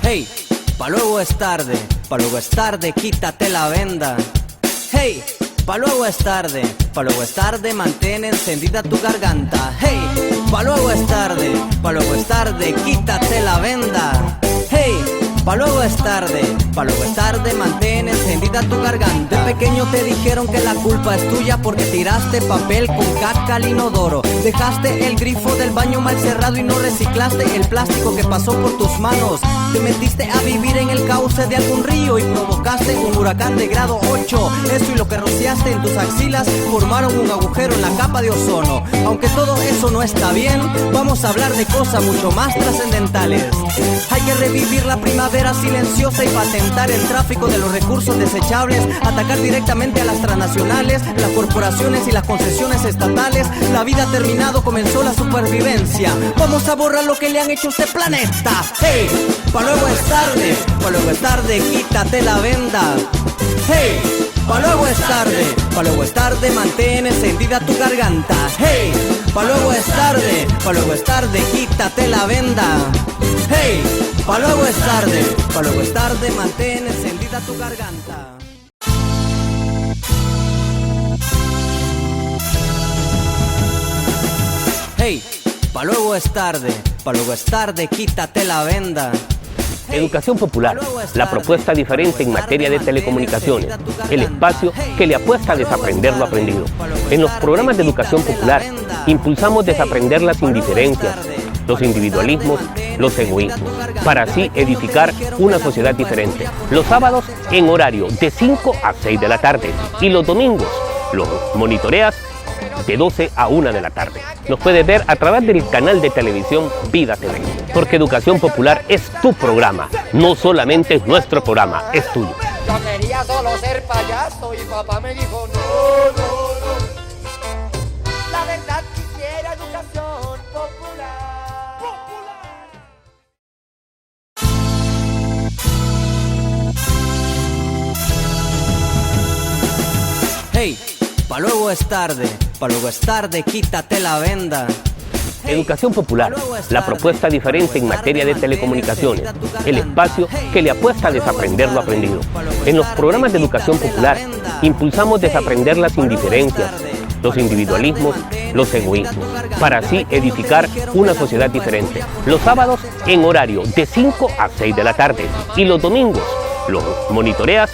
Hey, pa' luego es tarde, quítate la venda. Hey, pa' luego es tarde, mantén encendida tu garganta. Hey, pa' luego es tarde, quítate la venda. Hey, pa' luego es tarde, mantén encendida tu garganta. De pequeño te dijeron que la culpa es tuya porque tiraste papel con caca al inodoro. Dejaste el grifo del baño mal cerrado y no reciclaste el plástico que pasó por tus manos. Te metiste a vivir en el cauce de algún río y provocaste un huracán de grado 8. Eso y lo que rociaste en tus axilas formaron un agujero en la capa de ozono. Aunque todo eso no está bien, vamos a hablar de cosas mucho más trascendentales. Hay que revivir la primavera silenciosa y patentar el tráfico de los recursos desechables, atacar directamente a las transnacionales, las corporaciones y las concesiones estatales. La vida ha terminado, comenzó la supervivencia. Vamos a borrar lo que le han hecho a este planeta. Hey, pa' luego es tarde, quítate la venda. Hey, pa' luego es tarde, mantén encendida tu garganta. Hey, pa' luego es tarde, quítate la venda. Hey, pa' luego es tarde, mantén encendida tu garganta. Hey, pa' luego es tarde, quítate la venda. Educación Popular, la propuesta diferente en materia de telecomunicaciones, el espacio que le apuesta a desaprender lo aprendido. En los programas de Educación Popular impulsamos desaprender las indiferencias, los individualismos, los egoísmos, para así edificar una sociedad diferente. Los sábados en horario de 5 a 6 de la tarde y los domingos los monitoreas de 12 a 1 de la tarde. Nos puedes ver a través del canal de televisión Vida TV, porque Educación Popular es tu programa, no solamente es nuestro programa, es tuyo. Yo quería solo ser payaso y papá me dijo no. La verdad quisiera educación popular. Hey, pa' luego es tarde, quítate la venda. Educación Popular, la propuesta diferente en materia de telecomunicaciones, el espacio que le apuesta a desaprender lo aprendido. En los programas de Educación Popular impulsamos desaprender las indiferencias, los individualismos, los egoísmos, para así edificar una sociedad diferente. Los sábados en horario de 5 a 6 de la tarde y los domingos los monitoreas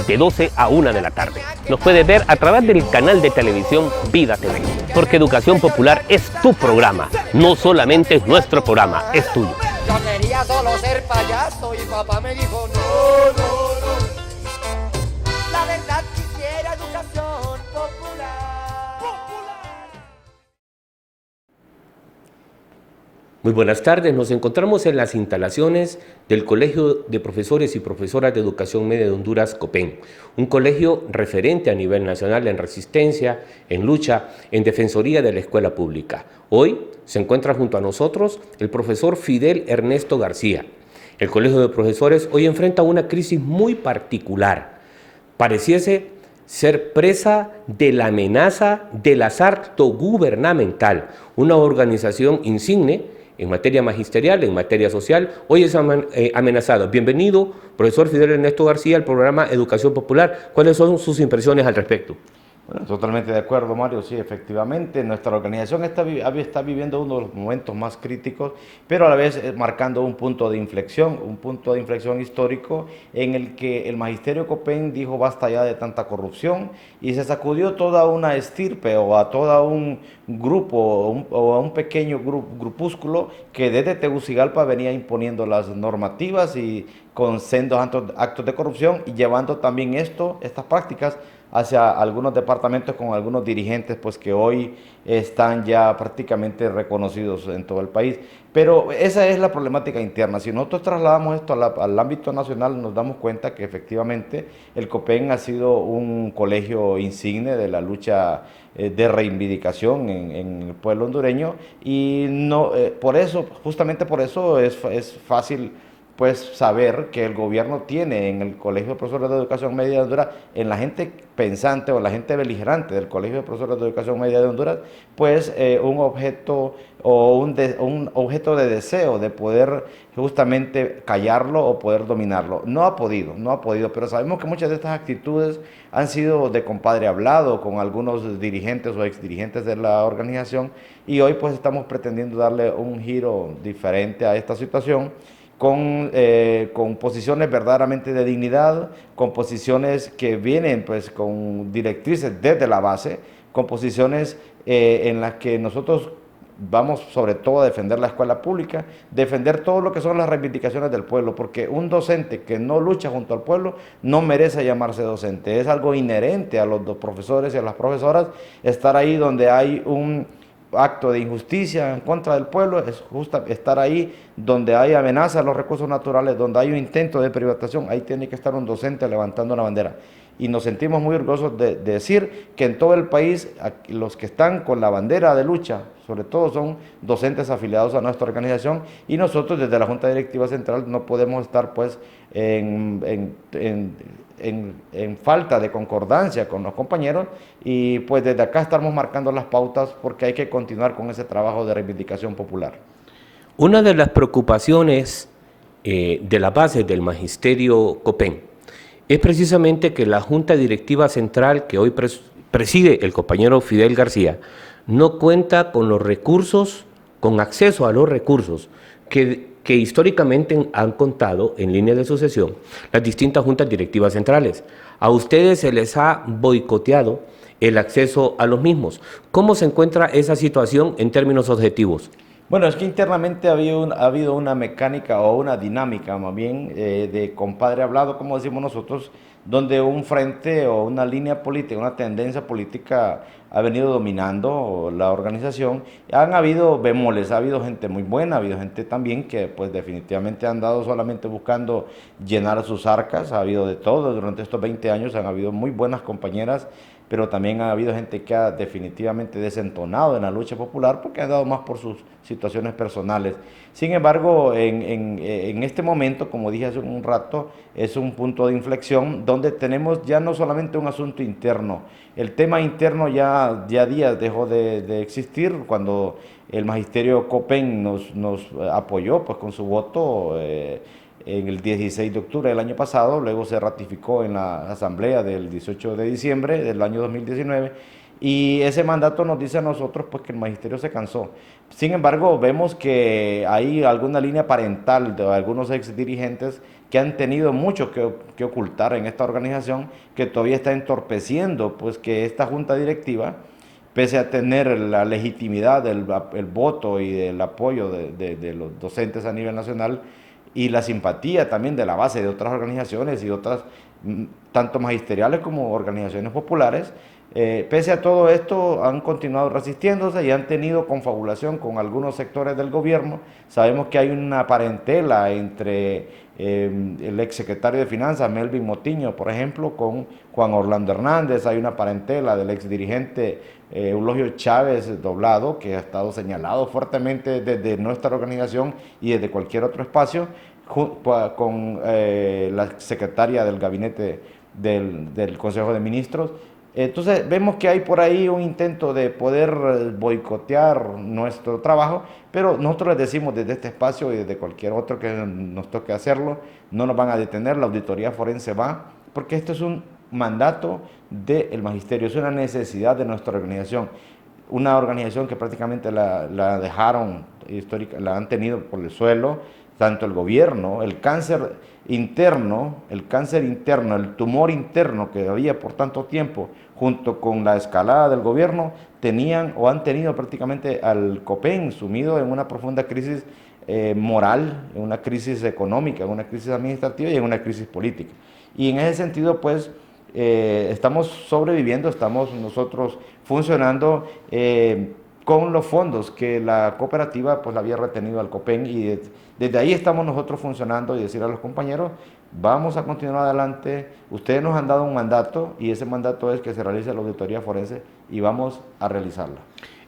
de 12 a 1 de la tarde. Nos puedes ver a través del canal de televisión Vida TV, porque Educación Popular es tu programa, no solamente es nuestro programa, es tuyo. Yo quería solo ser payaso y papá me dijo no. La verdad quisiera educación popular. Muy buenas tardes, nos encontramos en las instalaciones del Colegio de Profesores y Profesoras de Educación Media de Honduras, COPEN, un colegio referente a nivel nacional en resistencia, en lucha, en defensoría de la escuela pública. Hoy se encuentra junto a nosotros el profesor Fidel Ernesto García. El Colegio de Profesores hoy enfrenta una crisis muy particular. Pareciese ser presa de la amenaza del asalto gubernamental, una organización insigne en materia magisterial, en materia social, hoy es amenazado. Bienvenido, profesor Fidel Ernesto García, al programa Educación Popular. ¿Cuáles son sus impresiones al respecto? Bueno, totalmente de acuerdo, Mario. Sí, efectivamente, nuestra organización está viviendo uno de los momentos más críticos, pero a la vez marcando un punto de inflexión histórico en el que el magisterio COPEN dijo basta ya de tanta corrupción y se sacudió toda una estirpe o a todo un grupo o a un pequeño grupúsculo que desde Tegucigalpa venía imponiendo las normativas y con sendos actos de corrupción y llevando también estas prácticas hacia algunos departamentos con algunos dirigentes pues que hoy están ya prácticamente reconocidos en todo el país. Pero esa es la problemática interna. Si nosotros trasladamos esto al ámbito nacional, nos damos cuenta que efectivamente el COPEN ha sido un colegio insigne de la lucha de reivindicación en el pueblo hondureño y no, justamente por eso es fácil pues saber que el gobierno tiene en el Colegio de Profesores de Educación Media de Honduras, en la gente pensante o la gente beligerante del Colegio de Profesores de Educación Media de Honduras, pues un objeto o un objeto de deseo de poder justamente callarlo o poder dominarlo. No ha podido, pero sabemos que muchas de estas actitudes han sido de compadre hablado con algunos dirigentes o exdirigentes de la organización, y hoy pues estamos pretendiendo darle un giro diferente a esta situación, con posiciones verdaderamente de dignidad, con posiciones que vienen pues con directrices desde la base, con posiciones en las que nosotros vamos sobre todo a defender la escuela pública, defender todo lo que son las reivindicaciones del pueblo, porque un docente que no lucha junto al pueblo no merece llamarse docente. Es algo inherente a los profesores y a las profesoras estar ahí donde hay un acto de injusticia en contra del pueblo, es justo estar ahí donde hay amenaza a los recursos naturales, donde hay un intento de privatización. Ahí tiene que estar un docente levantando una bandera. Y nos sentimos muy orgullosos de decir que en todo el país los que están con la bandera de lucha, sobre todo son docentes afiliados a nuestra organización, y nosotros desde la Junta Directiva Central no podemos estar pues en falta de concordancia con los compañeros, y pues desde acá estamos marcando las pautas porque hay que continuar con ese trabajo de reivindicación popular. Una de las preocupaciones de la base del Magisterio COPEN es precisamente que la Junta Directiva Central, que hoy preside el compañero Fidel García, no cuenta con los recursos, con acceso a los recursos que históricamente han contado en línea de sucesión las distintas juntas directivas centrales. A ustedes se les ha boicoteado el acceso a los mismos. ¿Cómo se encuentra esa situación en términos objetivos? Bueno, es que internamente ha habido una mecánica o una dinámica más bien de compadre hablado, como decimos nosotros, donde un frente o una línea política, una tendencia política ha venido dominando la organización. Han habido bemoles, ha habido gente muy buena, ha habido gente también que pues definitivamente han andado solamente buscando llenar sus arcas, ha habido de todo. Durante estos 20 años han habido muy buenas compañeras, pero también ha habido gente que ha definitivamente desentonado en la lucha popular porque ha dado más por sus situaciones personales. Sin embargo, en este momento, como dije hace un rato, es un punto de inflexión donde tenemos ya no solamente un asunto interno. El tema interno ya días dejó de existir cuando el Magisterio COPEN nos apoyó pues, con su voto en el 16 de octubre del año pasado, luego se ratificó en la asamblea del 18 de diciembre del año 2019, y ese mandato nos dice a nosotros pues que el magisterio se cansó. Sin embargo, vemos que hay alguna línea parental de algunos ex dirigentes que han tenido mucho que ocultar en esta organización, que todavía está entorpeciendo pues que esta junta directiva, pese a tener la legitimidad del voto y del apoyo de los docentes a nivel nacional, y la simpatía también de la base de otras organizaciones y otras, tanto magisteriales como organizaciones populares, pese a todo esto han continuado resistiéndose y han tenido confabulación con algunos sectores del gobierno. Sabemos que hay una parentela entre el exsecretario de Finanzas, Melvin Motiño, por ejemplo, con Juan Orlando Hernández. Hay una parentela del exdirigente Eulogio Chávez Doblado, que ha estado señalado fuertemente desde nuestra organización y desde cualquier otro espacio, con la secretaria del gabinete del Consejo de Ministros. Entonces vemos que hay por ahí un intento de poder boicotear nuestro trabajo, pero nosotros les decimos desde este espacio y desde cualquier otro que nos toque hacerlo, no nos van a detener, la auditoría forense va, porque esto es un mandato del magisterio, es una necesidad de nuestra organización, una organización que prácticamente la dejaron histórica, la han tenido por el suelo, tanto el gobierno, el cáncer interno, el tumor interno que había por tanto tiempo, junto con la escalada del gobierno, tenían o han tenido prácticamente al COPEN sumido en una profunda crisis moral, en una crisis económica, en una crisis administrativa y en una crisis política. Y en ese sentido, pues, estamos sobreviviendo, estamos nosotros funcionando con los fondos que la cooperativa pues había retenido al COPEN, y desde ahí estamos nosotros funcionando y decir a los compañeros, vamos a continuar adelante, ustedes nos han dado un mandato y ese mandato es que se realice la auditoría forense y vamos a realizarla.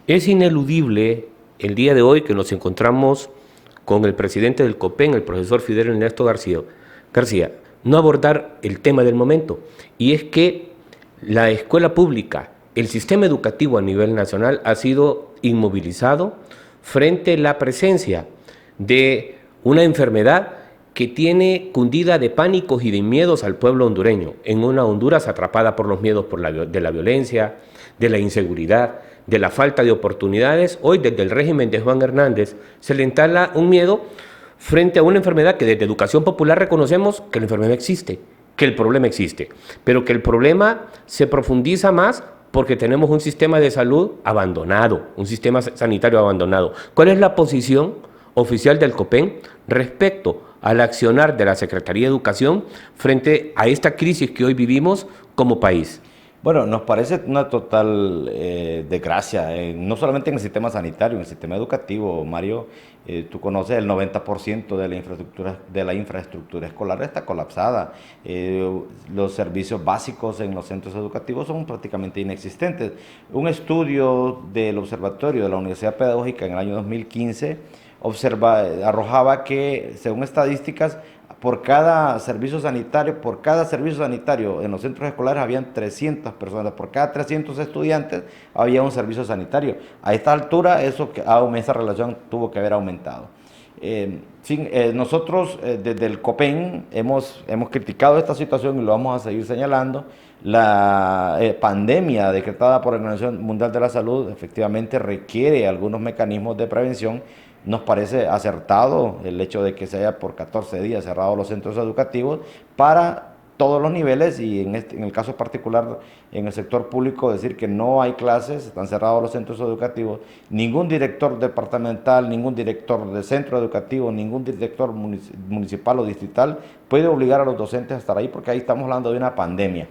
Es ineludible el día de hoy que nos encontramos con el presidente del COPEN, el profesor Fidel Ernesto García, no abordar el tema del momento, y es que la escuela pública, el sistema educativo a nivel nacional ha sido inmovilizado frente a la presencia de una enfermedad que tiene cundida de pánicos y de miedos al pueblo hondureño, en una Honduras atrapada por los miedos de la violencia, de la inseguridad, de la falta de oportunidades. Hoy, desde el régimen de Juan Hernández, se le instala un miedo frente a una enfermedad que desde Educación Popular reconocemos que la enfermedad existe, que el problema existe, pero que el problema se profundiza más porque tenemos un sistema de salud abandonado, un sistema sanitario abandonado. ¿Cuál es la posición oficial del COPEN respecto al accionar de la Secretaría de Educación frente a esta crisis que hoy vivimos como país? Bueno, nos parece una total desgracia, no solamente en el sistema sanitario, en el sistema educativo, Mario. Tú conoces el 90% de la infraestructura escolar está colapsada. Los servicios básicos en los centros educativos son prácticamente inexistentes. Un estudio del Observatorio de la Universidad Pedagógica en el año 2015 arrojaba que, según estadísticas, por cada servicio sanitario en los centros escolares habían 300 personas, por cada 300 estudiantes había un servicio sanitario. A esta altura esa relación tuvo que haber aumentado. Nosotros desde el COPEN hemos criticado esta situación y lo vamos a seguir señalando. La pandemia decretada por la Organización Mundial de la Salud efectivamente requiere algunos mecanismos de prevención. Nos parece acertado el hecho de que se haya por 14 días cerrado los centros educativos para todos los niveles, y en el caso particular en el sector público decir que no hay clases, están cerrados los centros educativos. Ningún director departamental, ningún director de centro educativo, ningún director municipal o distrital puede obligar a los docentes a estar ahí, porque ahí estamos hablando de una pandemia.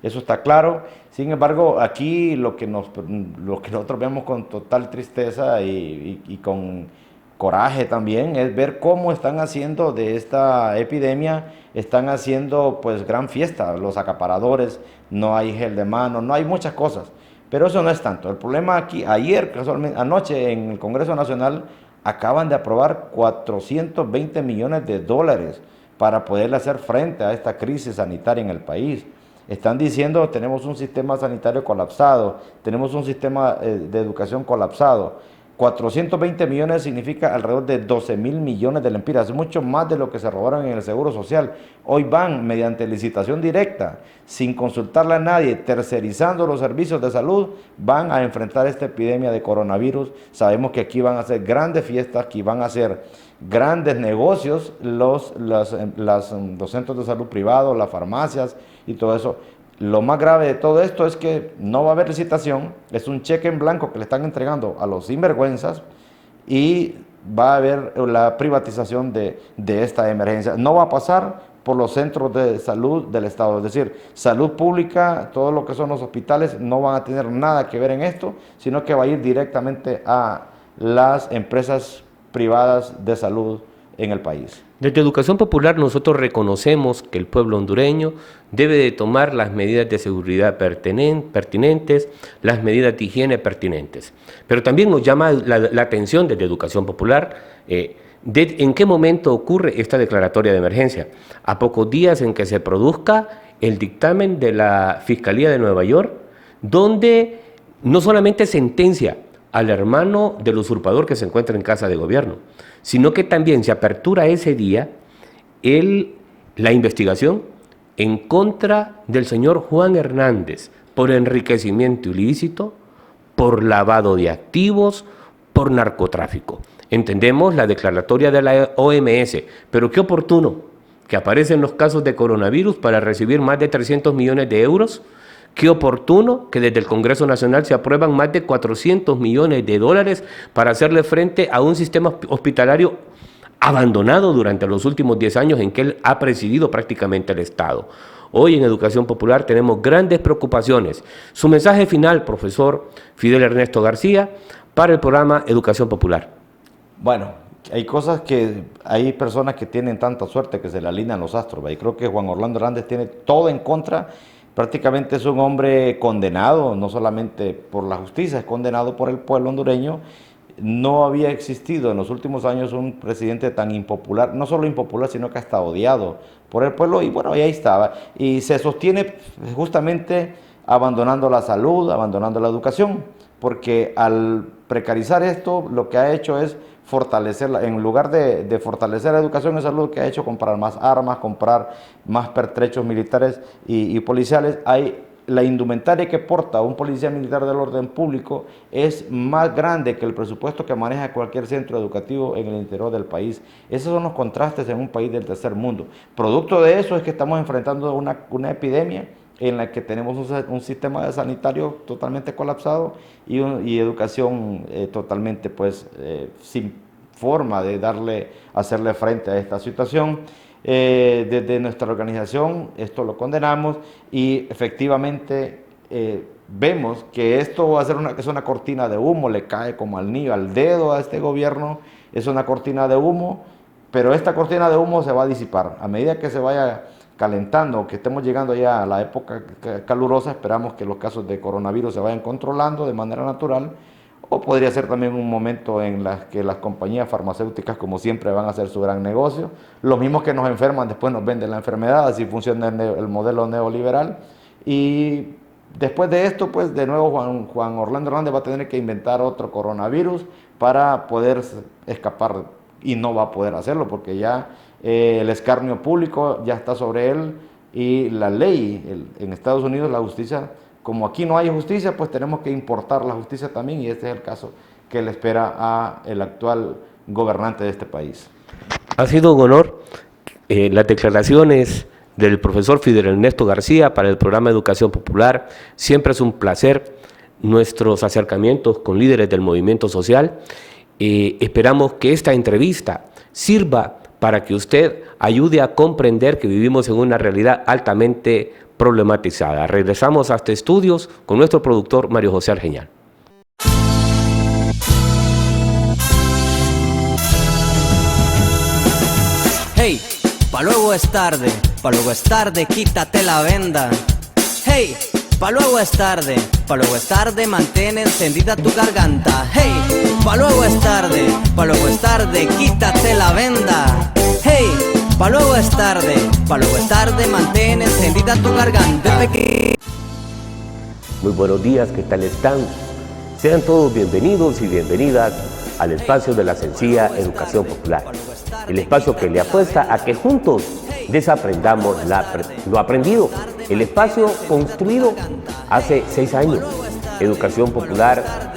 Eso está claro. Sin embargo, aquí lo que nosotros vemos con total tristeza y con coraje también es ver cómo están haciendo de esta epidemia, están haciendo pues gran fiesta, los acaparadores, no hay gel de mano, no hay muchas cosas, pero eso no es tanto. El problema aquí, anoche en el Congreso Nacional acaban de aprobar 420 millones de dólares para poder hacer frente a esta crisis sanitaria en el país. Están diciendo, tenemos un sistema sanitario colapsado, tenemos un sistema de educación colapsado. 420 millones significa alrededor de 12.000 millones de lempiras, es mucho más de lo que se robaron en el Seguro Social. Hoy van mediante licitación directa, sin consultarle a nadie, tercerizando los servicios de salud, van a enfrentar esta epidemia de coronavirus. Sabemos que aquí van a hacer grandes fiestas, aquí van a hacer grandes negocios los centros de salud privados, las farmacias y todo eso. Lo más grave de todo esto es que no va a haber licitación, es un cheque en blanco que le están entregando a los sinvergüenzas y va a haber la privatización de esta emergencia. No va a pasar por los centros de salud del Estado, es decir, salud pública, todo lo que son los hospitales no van a tener nada que ver en esto, sino que va a ir directamente a las empresas privadas de salud en el país. Desde Educación Popular nosotros reconocemos que el pueblo hondureño debe de tomar las medidas de seguridad pertinentes, las medidas de higiene pertinentes. Pero también nos llama la atención desde Educación Popular en qué momento ocurre esta declaratoria de emergencia. A pocos días en que se produzca el dictamen de la Fiscalía de Nueva York, donde no solamente sentencia al hermano del usurpador que se encuentra en casa de gobierno, sino que también se apertura ese día la investigación en contra del señor Juan Hernández por enriquecimiento ilícito, por lavado de activos, por narcotráfico. Entendemos la declaratoria de la OMS, pero qué oportuno que aparecen los casos de coronavirus para recibir más de 300 millones de euros. Qué oportuno que desde el Congreso Nacional se aprueban más de 400 millones de dólares para hacerle frente a un sistema hospitalario abandonado durante los últimos 10 años en que él ha presidido prácticamente el Estado. Hoy en Educación Popular tenemos grandes preocupaciones. Su mensaje final, profesor Fidel Ernesto García, para el programa Educación Popular. Bueno, hay personas que tienen tanta suerte que se le alinean los astros, y creo que Juan Orlando Hernández tiene todo en contra. Prácticamente es un hombre condenado, no solamente por la justicia, es condenado por el pueblo hondureño. no había existido en los últimos años un presidente tan impopular, no solo impopular, sino que hasta odiado por el pueblo, y bueno, ahí estaba. Y se sostiene justamente abandonando la salud, abandonando la educación, porque al precarizar esto, lo que ha hecho es fortalecerla, en lugar de fortalecer la educación y salud, que ha hecho comprar más armas, comprar más pertrechos militares y policiales. La indumentaria que porta un policía militar del orden público es más grande que el presupuesto que maneja cualquier centro educativo en el interior del país. Esos son los contrastes en un país del tercer mundo. Producto de eso es que estamos enfrentando una epidemia en la que tenemos un sistema sanitario totalmente colapsado y educación totalmente sin forma de hacerle frente a esta situación. Desde nuestra organización esto lo condenamos y efectivamente vemos que esto va a ser una cortina de humo, le cae como al niño al dedo a este gobierno, es una cortina de humo, pero esta cortina de humo se va a disipar a medida que se vaya calentando, que estemos llegando ya a la época calurosa. Esperamos que los casos de coronavirus se vayan controlando de manera natural, o podría ser también un momento en el que las compañías farmacéuticas, como siempre, van a hacer su gran negocio. Los mismos que nos enferman después nos venden la enfermedad, así funciona el modelo neoliberal. Y después de esto, pues de nuevo Juan Orlando Hernández va a tener que inventar otro coronavirus para poder escapar, y no va a poder hacerlo porque ya el escarnio público ya está sobre él, y la ley en Estados Unidos, la justicia, como aquí no hay justicia, pues tenemos que importar la justicia también, y este es el caso que le espera al actual gobernante de este país. Ha sido un honor las declaraciones del profesor Fidel Ernesto García para el programa Educación Popular. Siempre es un placer nuestros acercamientos con líderes del movimiento social. Esperamos que esta entrevista sirva para que usted ayude a comprender que vivimos en una realidad altamente problematizada. Regresamos a este estudios con nuestro productor Mario José Argeñal. Hey, pa' luego es tarde, quítate la venda. Hey, pa' luego es tarde, mantén encendida tu garganta. Hey, pa' luego es tarde, quítate la venda. Hey, pa' luego es tarde, mantén encendida tu garganta. Muy buenos días, ¿qué tal están? Sean todos bienvenidos y bienvenidas al espacio de la sencilla educación popular. El espacio que le apuesta a que juntos desaprendamos lo aprendido. El espacio construido hace 6 años. Educación Popular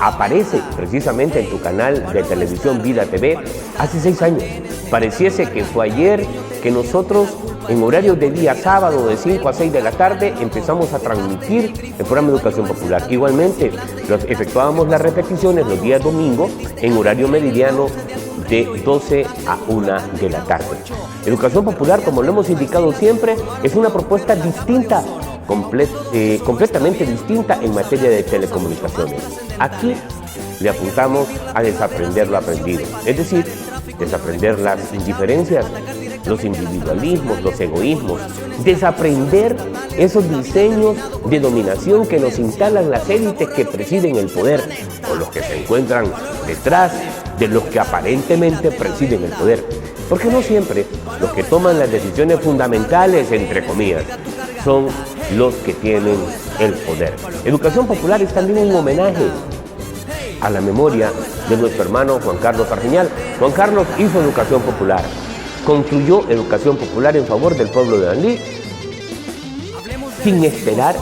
aparece precisamente en tu canal de televisión Vida TV hace 6 años. Pareciese que fue ayer que nosotros, en horario de día sábado de 5 a 6 de la tarde, empezamos a transmitir el programa Educación Popular. Igualmente, efectuábamos las repeticiones los días domingos en horario meridiano de 12 a 1 de la tarde. Educación Popular, como lo hemos indicado siempre, es una propuesta distinta, completamente distinta en materia de telecomunicaciones. Aquí le apuntamos a desaprender lo aprendido, es decir, desaprender las indiferencias, los individualismos, los egoísmos, desaprender esos diseños de dominación que nos instalan las élites que presiden el poder, o los que se encuentran detrás de los que aparentemente presiden el poder. Porque no siempre los que toman las decisiones fundamentales, entre comillas, son los que tienen el poder. Educación Popular es también un homenaje a la memoria de nuestro hermano Juan Carlos Argeñal. Juan Carlos hizo Educación Popular, construyó Educación Popular en favor del pueblo de Danlí, sin esperar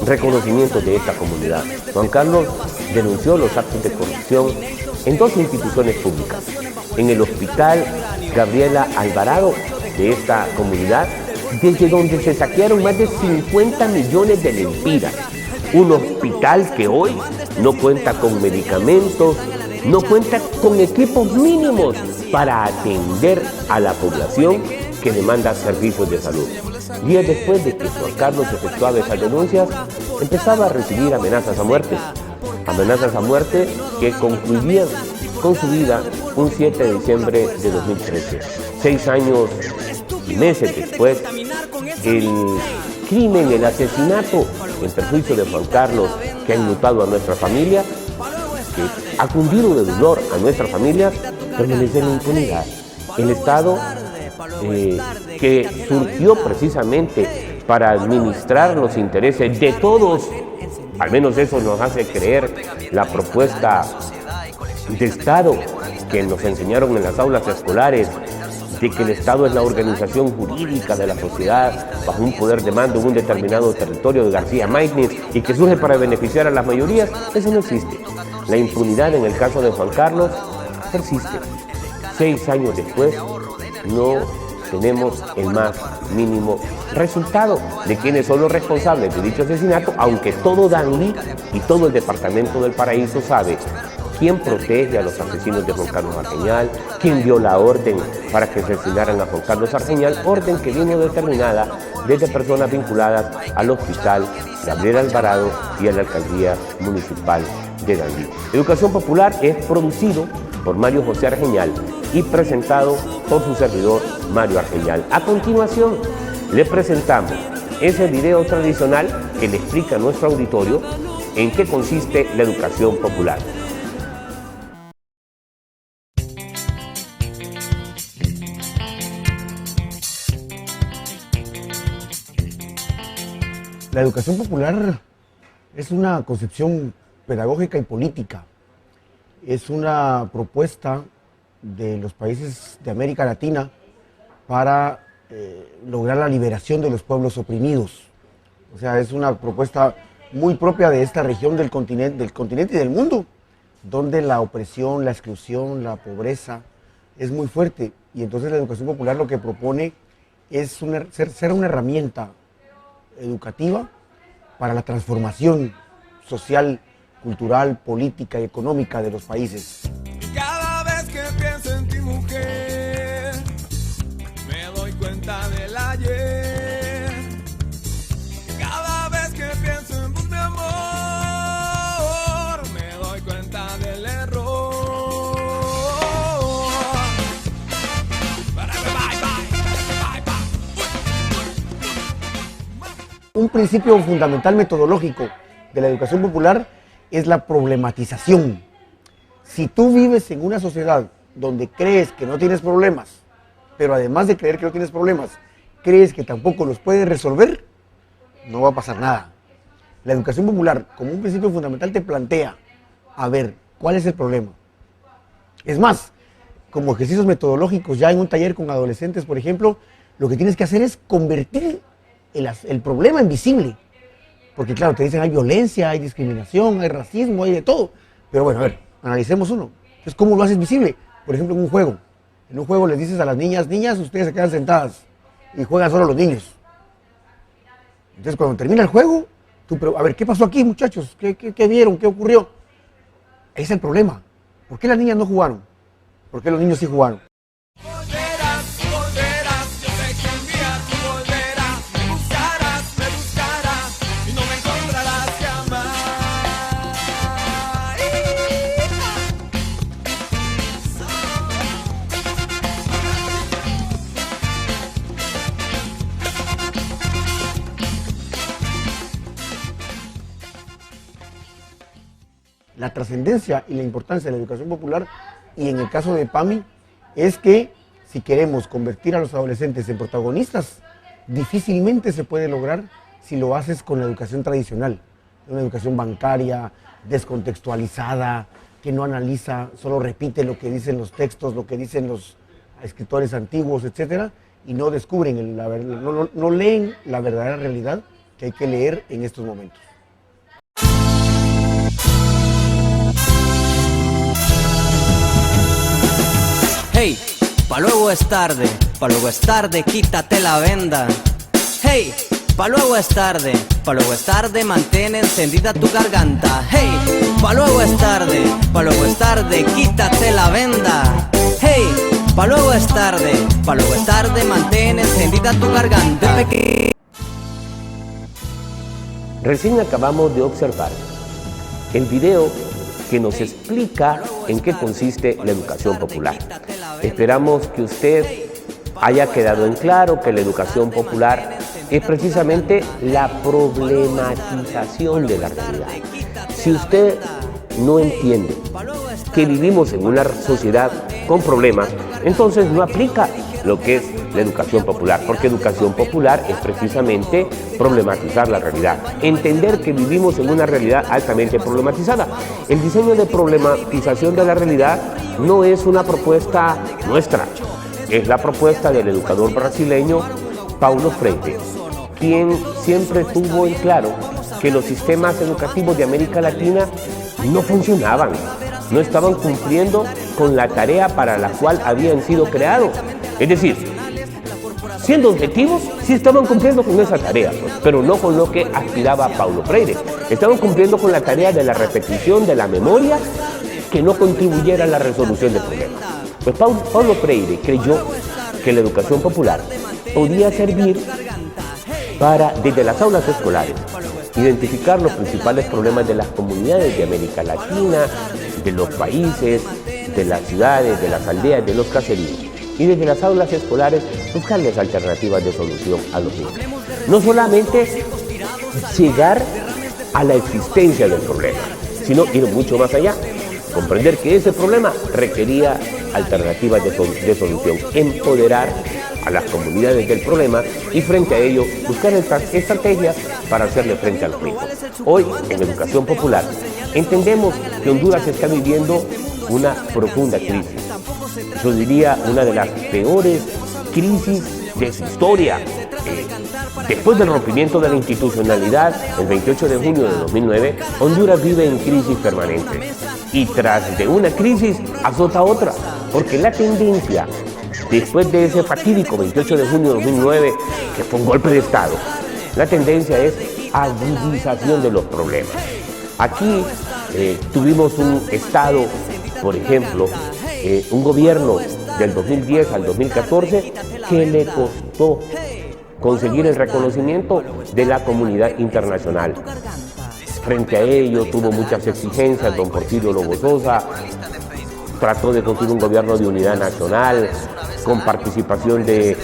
reconocimiento de esta comunidad. Juan Carlos denunció los actos de corrupción en 2 instituciones públicas, en el Hospital Gabriela Alvarado de esta comunidad, desde donde se saquearon más de 50 millones de lempiras. Un hospital que hoy no cuenta con medicamentos, no cuenta con equipos mínimos para atender a la población que demanda servicios de salud. Días después de que Juan Carlos efectuaba esas denuncias, empezaba a recibir amenazas a muerte que concluían con su vida un 7 de diciembre de 2013. 6 años y meses después, el crimen, el asesinato en perjuicio de Juan Carlos, que ha enlutado a nuestra familia, ha cundido de dolor a nuestras familias, permanece en la impunidad. El Estado que surgió precisamente para administrar los intereses de todos, al menos eso nos hace creer la propuesta de Estado que nos enseñaron en las aulas escolares, de que el Estado es la organización jurídica de la sociedad bajo un poder de mando en un determinado territorio de García Márquez y que surge para beneficiar a las mayorías, eso no existe. La impunidad en el caso de Juan Carlos persiste. 6 años después no tenemos el más mínimo resultado de quiénes son los responsables de dicho asesinato, aunque todo Danlí y todo el departamento del Paraíso sabe quién protege a los asesinos de Juan Carlos Argeñal, quién dio la orden para que asesinaran a Juan Carlos Argeñal, orden que vino determinada desde personas vinculadas al Hospital Gabriel Alvarado y a la Alcaldía Municipal de Danlí. Educación Popular es producido por Mario José Argeñal y presentado por su servidor Mario Argeñal. A continuación, le presentamos ese video tradicional que le explica a nuestro auditorio en qué consiste la educación popular. La educación popular es una concepción pedagógica y política. Es una propuesta de los países de América Latina para lograr la liberación de los pueblos oprimidos. O sea, es una propuesta muy propia de esta región del continente y del mundo, donde la opresión, la exclusión, la pobreza es muy fuerte. Y entonces la educación popular lo que propone es ser una herramienta educativa para la transformación social, cultural, política y económica de los países. Cada vez que pienso en ti, mujer, me doy cuenta del ayer. Cada vez que pienso en mi amor, me doy cuenta del error. Un principio fundamental metodológico de la educación popular es la problematización. Si tú vives en una sociedad donde crees que no tienes problemas, pero además de creer que no tienes problemas, crees que tampoco los puedes resolver, no va a pasar nada. La educación popular, como un principio fundamental, te plantea, a ver, ¿cuál es el problema? Es más, como ejercicios metodológicos, ya en un taller con adolescentes, por ejemplo, lo que tienes que hacer es convertir el problema en visible. Porque claro, te dicen hay violencia, hay discriminación, hay racismo, hay de todo. Pero bueno, a ver, analicemos uno. Entonces, ¿cómo lo haces visible? Por ejemplo, en un juego. En un juego les dices a las niñas, ustedes se quedan sentadas y juegan solo los niños. Entonces, cuando termina el juego, a ver, ¿qué pasó aquí, muchachos? ¿Qué vieron? ¿Qué ocurrió? Ese es el problema. ¿Por qué las niñas no jugaron? ¿Por qué los niños sí jugaron? La trascendencia y la importancia de la educación popular, y en el caso de PAMI, es que si queremos convertir a los adolescentes en protagonistas, difícilmente se puede lograr si lo haces con la educación tradicional, una educación bancaria, descontextualizada, que no analiza, solo repite lo que dicen los textos, lo que dicen los escritores antiguos, etc., y no descubren, no leen la verdadera realidad que hay que leer en estos momentos. Hey, pa' luego es tarde, quítate la venda. Hey, pa' luego es tarde, mantén encendida tu garganta. Hey, pa' luego es tarde, quítate la venda. Hey, pa' luego es tarde, mantén encendida tu garganta. Recién acabamos de observar el video que nos explica en qué consiste la educación popular. Esperamos que usted haya quedado en claro que la educación popular es precisamente la problematización de la realidad. Si usted no entiende que vivimos en una sociedad con problemas, entonces no aplica lo que es la educación popular, porque educación popular es precisamente problematizar la realidad, entender que vivimos en una realidad altamente problematizada. El diseño de problematización de la realidad no es una propuesta nuestra, es la propuesta del educador brasileño Paulo Freire, quien siempre tuvo en claro que los sistemas educativos de América Latina no funcionaban, no estaban cumpliendo con la tarea para la cual habían sido creados. Es decir, siendo objetivos, sí estaban cumpliendo con esa tarea, pues, pero no con lo que aspiraba Paulo Freire. Estaban cumpliendo con la tarea de la repetición de la memoria que no contribuyera a la resolución de problemas. Pues Paulo Freire creyó que la educación popular podía servir para, desde las aulas escolares, identificar los principales problemas de las comunidades de América Latina, de los países, de las ciudades, de las aldeas, de los caseríos. Y desde las aulas escolares buscarles alternativas de solución a los mismos. No solamente llegar a la existencia del problema, sino ir mucho más allá. Comprender que ese problema requería alternativas de solución, empoderar a las comunidades del problema y frente a ello buscar estrategias para hacerle frente a los mismos. Hoy, en educación popular, entendemos que Honduras está viviendo una profunda crisis. Yo diría una de las peores crisis de su historia. Después del rompimiento de la institucionalidad, el 28 de junio de 2009, Honduras vive en crisis permanente. Y tras de una crisis azota otra, porque la tendencia, después de ese fatídico 28 de junio de 2009, que fue un golpe de Estado, la tendencia es agudización de los problemas. Aquí tuvimos un Estado, por ejemplo, un gobierno del 2010 al 2014 que le costó conseguir el reconocimiento de la comunidad internacional. Frente a ello tuvo muchas exigencias don Porfirio Lobo Sosa, trató de construir un gobierno de unidad nacional con participación de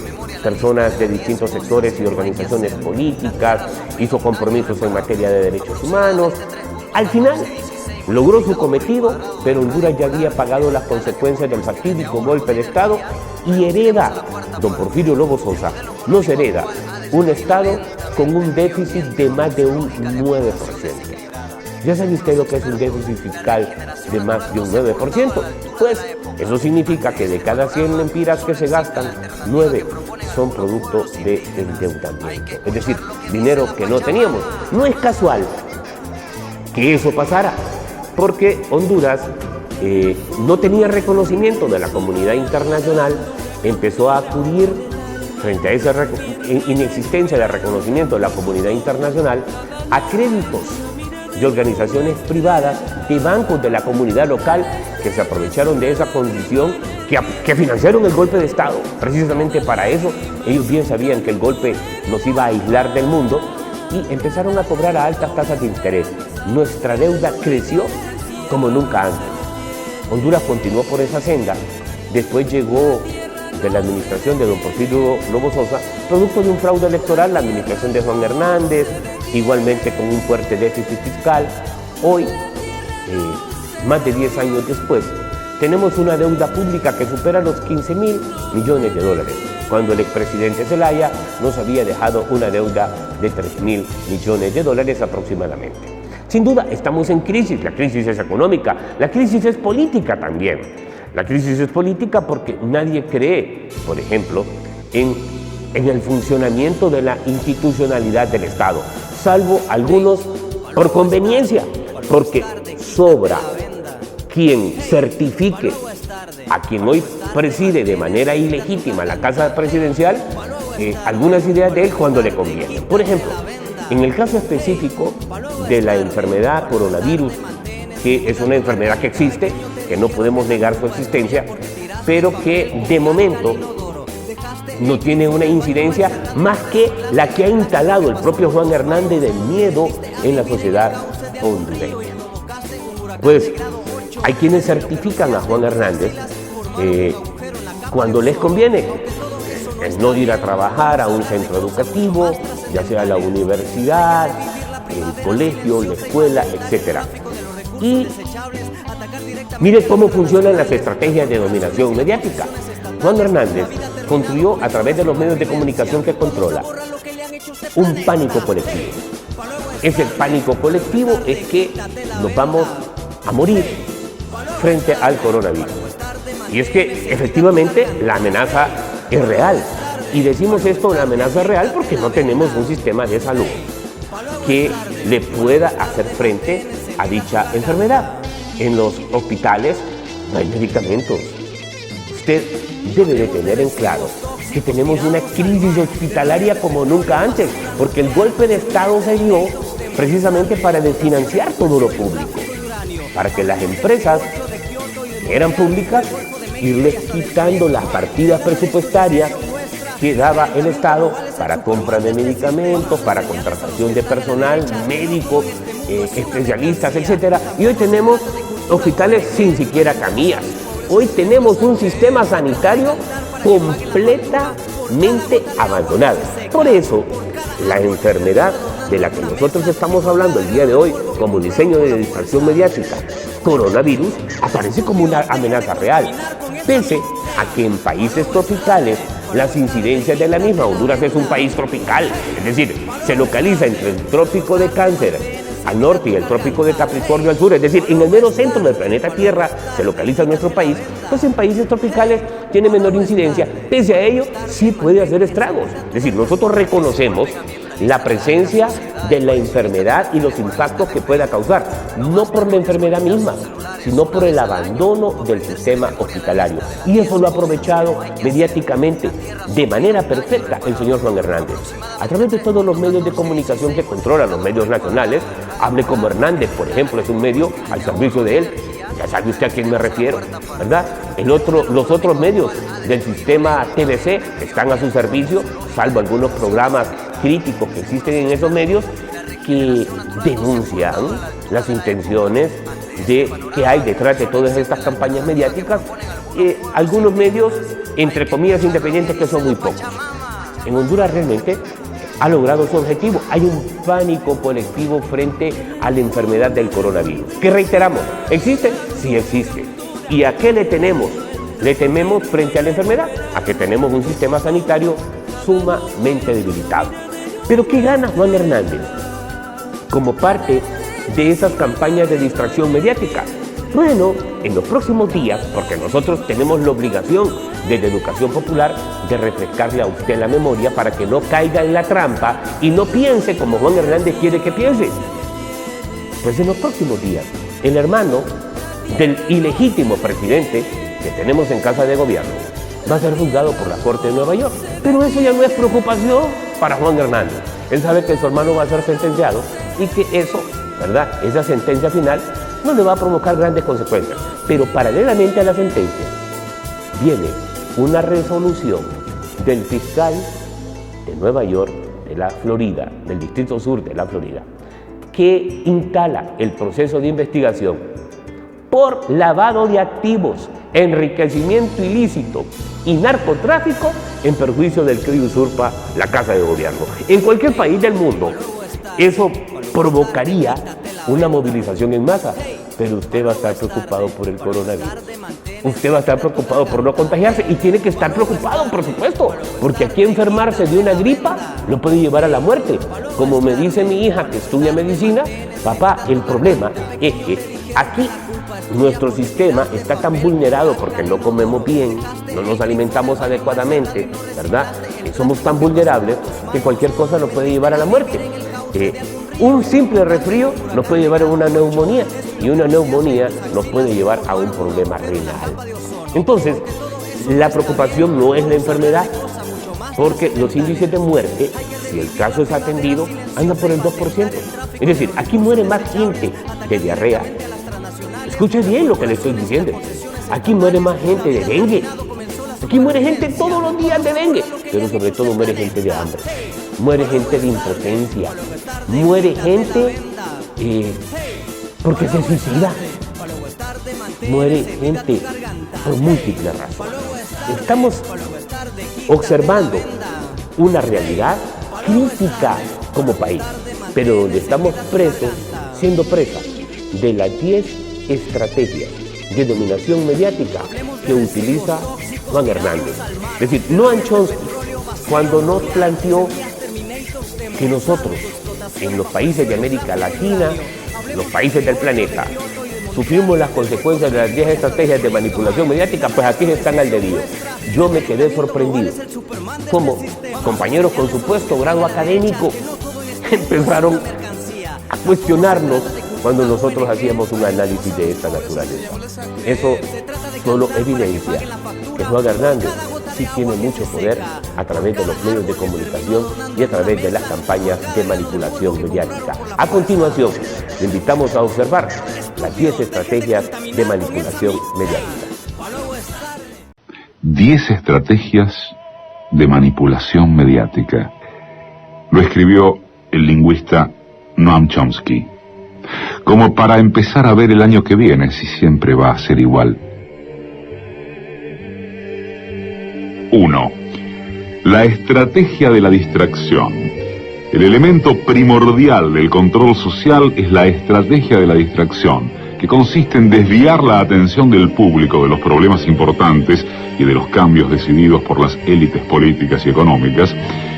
personas de distintos sectores y organizaciones políticas, hizo compromisos en materia de derechos humanos. Al final logró su cometido, pero Honduras ya había pagado las consecuencias del fatídico golpe de Estado y hereda, don Porfirio Lobo Sosa, nos hereda un Estado con un déficit de más de un 9%. ¿Ya sabe usted lo que es un déficit fiscal de más de un 9%? Pues eso significa que de cada 100 lempiras que se gastan, 9 son producto de endeudamiento. Es decir, dinero que no teníamos. No es casual que eso pasara, porque Honduras no tenía reconocimiento de la comunidad internacional, empezó a acudir frente a esa inexistencia de reconocimiento de la comunidad internacional a créditos de organizaciones privadas, de bancos de la comunidad local que se aprovecharon de esa condición, que financiaron el golpe de Estado. Precisamente para eso, ellos bien sabían que el golpe nos iba a aislar del mundo y empezaron a cobrar a altas tasas de interés. Nuestra deuda creció como nunca antes. Honduras continuó por esa senda. Después llegó de la administración de don Porfirio Lobo Sosa, producto de un fraude electoral, la administración de Juan Hernández, igualmente con un fuerte déficit fiscal. Hoy, más de 10 años después, tenemos una deuda pública que supera los 15.000 millones de dólares, cuando el expresidente Zelaya nos había dejado una deuda de 3.000 millones de dólares aproximadamente. Sin duda, estamos en crisis. La crisis es económica, la crisis es política también. La crisis es política porque nadie cree, por ejemplo, en el funcionamiento de la institucionalidad del Estado, salvo algunos por conveniencia, porque sobra quien certifique a quien hoy preside de manera ilegítima la Casa Presidencial algunas ideas de él cuando le conviene. Por ejemplo, en el caso específico de la enfermedad coronavirus, que es una enfermedad que existe, que no podemos negar su existencia, pero que de momento no tiene una incidencia más que la que ha instalado el propio Juan Hernández del miedo en la sociedad hondureña. Pues hay quienes certifican a Juan Hernández cuando les conviene, el no ir a trabajar a un centro educativo, ya sea la universidad, el colegio, la escuela, etc. Y Mire cómo funcionan las estrategias de dominación mediática. Juan Hernández construyó a través de los medios de comunicación que controla un pánico colectivo. Ese pánico colectivo es que nos vamos a morir frente al coronavirus. Y es que efectivamente la amenaza es real. Y decimos esto, una amenaza real, porque no tenemos un sistema de salud que le pueda hacer frente a dicha enfermedad. En los hospitales no hay medicamentos. Usted debe de tener en claro que tenemos una crisis hospitalaria como nunca antes, porque el golpe de Estado se dio precisamente para desfinanciar todo lo público, para que las empresas que eran públicas irles quitando las partidas presupuestarias que daba el Estado para compra de medicamentos, para contratación de personal, médicos, especialistas, etc. Y hoy tenemos hospitales sin siquiera camillas. Hoy tenemos un sistema sanitario completamente abandonado. Por eso, la enfermedad de la que nosotros estamos hablando el día de hoy como diseño de distracción mediática, coronavirus, aparece como una amenaza real, pese a que en países tropicales las incidencias de la misma, Honduras es un país tropical, es decir, se localiza entre el trópico de Cáncer al norte y el trópico de Capricornio al sur, es decir, en el mero centro del planeta Tierra se localiza nuestro país, pues en países tropicales tiene menor incidencia, pese a ello sí puede hacer estragos. Es decir, nosotros reconocemos la presencia de la enfermedad y los impactos que pueda causar, no por la enfermedad misma, sino por el abandono del sistema hospitalario. Y eso lo ha aprovechado mediáticamente de manera perfecta el señor Juan Hernández. A través de todos los medios de comunicación que controlan los medios nacionales, Hable como Hernández, por ejemplo, es un medio al servicio de él. Ya sabe usted a quién me refiero, ¿verdad? Los otros medios del sistema TVC están a su servicio, salvo algunos programas críticos que existen en esos medios que denuncian las intenciones que hay detrás de todas estas campañas mediáticas. Algunos medios, entre comillas, independientes, que son muy pocos. En Honduras realmente ha logrado su objetivo. Hay un pánico colectivo frente a la enfermedad del coronavirus. ¿Qué reiteramos? ¿Existe? Sí existe. ¿Y a qué le tememos? Le tememos frente a la enfermedad, a que tenemos un sistema sanitario sumamente debilitado. Pero ¿qué gana Juan Hernández como parte de esas campañas de distracción mediática? Bueno, en los próximos días, porque nosotros tenemos la obligación desde Educación Popular de refrescarle a usted la memoria para que no caiga en la trampa y no piense como Juan Hernández quiere que piense. Pues en los próximos días, el hermano del ilegítimo presidente que tenemos en Casa de Gobierno va a ser juzgado por la Corte de Nueva York. Pero eso ya no es preocupación para Juan Hernández. Él sabe que su hermano va a ser sentenciado y que eso, ¿verdad?, esa sentencia final no le va a provocar grandes consecuencias. Pero paralelamente a la sentencia viene una resolución del fiscal de Nueva York, de la Florida, del Distrito Sur de la Florida, que instala el proceso de investigación por lavado de activos, enriquecimiento ilícito y narcotráfico en perjuicio del que usurpa la Casa de Gobierno. En cualquier país del mundo eso provocaría una movilización en masa, pero usted va a estar preocupado por el coronavirus. Usted va a estar preocupado por no contagiarse y tiene que estar preocupado, por supuesto, porque aquí enfermarse de una gripa lo puede llevar a la muerte. Como me dice mi hija que estudia medicina, papá, el problema es que aquí nuestro sistema está tan vulnerado porque no comemos bien, no nos alimentamos adecuadamente, ¿verdad? Somos tan vulnerables que cualquier cosa nos puede llevar a la muerte. Un simple resfrío nos puede llevar a una neumonía y una neumonía nos puede llevar a un problema renal. Entonces, la preocupación no es la enfermedad, porque los índices de muerte, si el caso es atendido, andan por el 2%. Es decir, aquí muere más gente de diarrea. Escuche bien lo que le estoy diciendo. Aquí muere más gente de dengue. Aquí muere gente todos los días de dengue, pero sobre todo muere gente de hambre. Muere gente de impotencia, muere gente porque se suicida, muere gente por múltiples razones. Estamos observando una realidad crítica como país, pero donde estamos siendo presa de las 10 estrategias de dominación mediática que utiliza Juan Hernández. Es decir, Noam Chomsky, cuando nos planteó que nosotros, en los países de América Latina, los países del planeta, sufrimos las consecuencias de las 10 estrategias de manipulación mediática, pues aquí están al dedillo. Yo me quedé sorprendido. Como compañeros con supuesto grado académico empezaron a cuestionarnos cuando nosotros hacíamos un análisis de esta naturaleza. Eso solo evidencia que Juan Hernández sí tiene mucho poder a través de los medios de comunicación y a través de las campañas de manipulación mediática. A continuación, le invitamos a observar las 10 estrategias de manipulación mediática. 10 estrategias de manipulación mediática. Lo escribió el lingüista Noam Chomsky. Como para empezar a ver el año que viene si siempre va a ser igual. 1. La estrategia de la distracción. El elemento primordial del control social es la estrategia de la distracción, que consiste en desviar la atención del público de los problemas importantes y de los cambios decididos por las élites políticas y económicas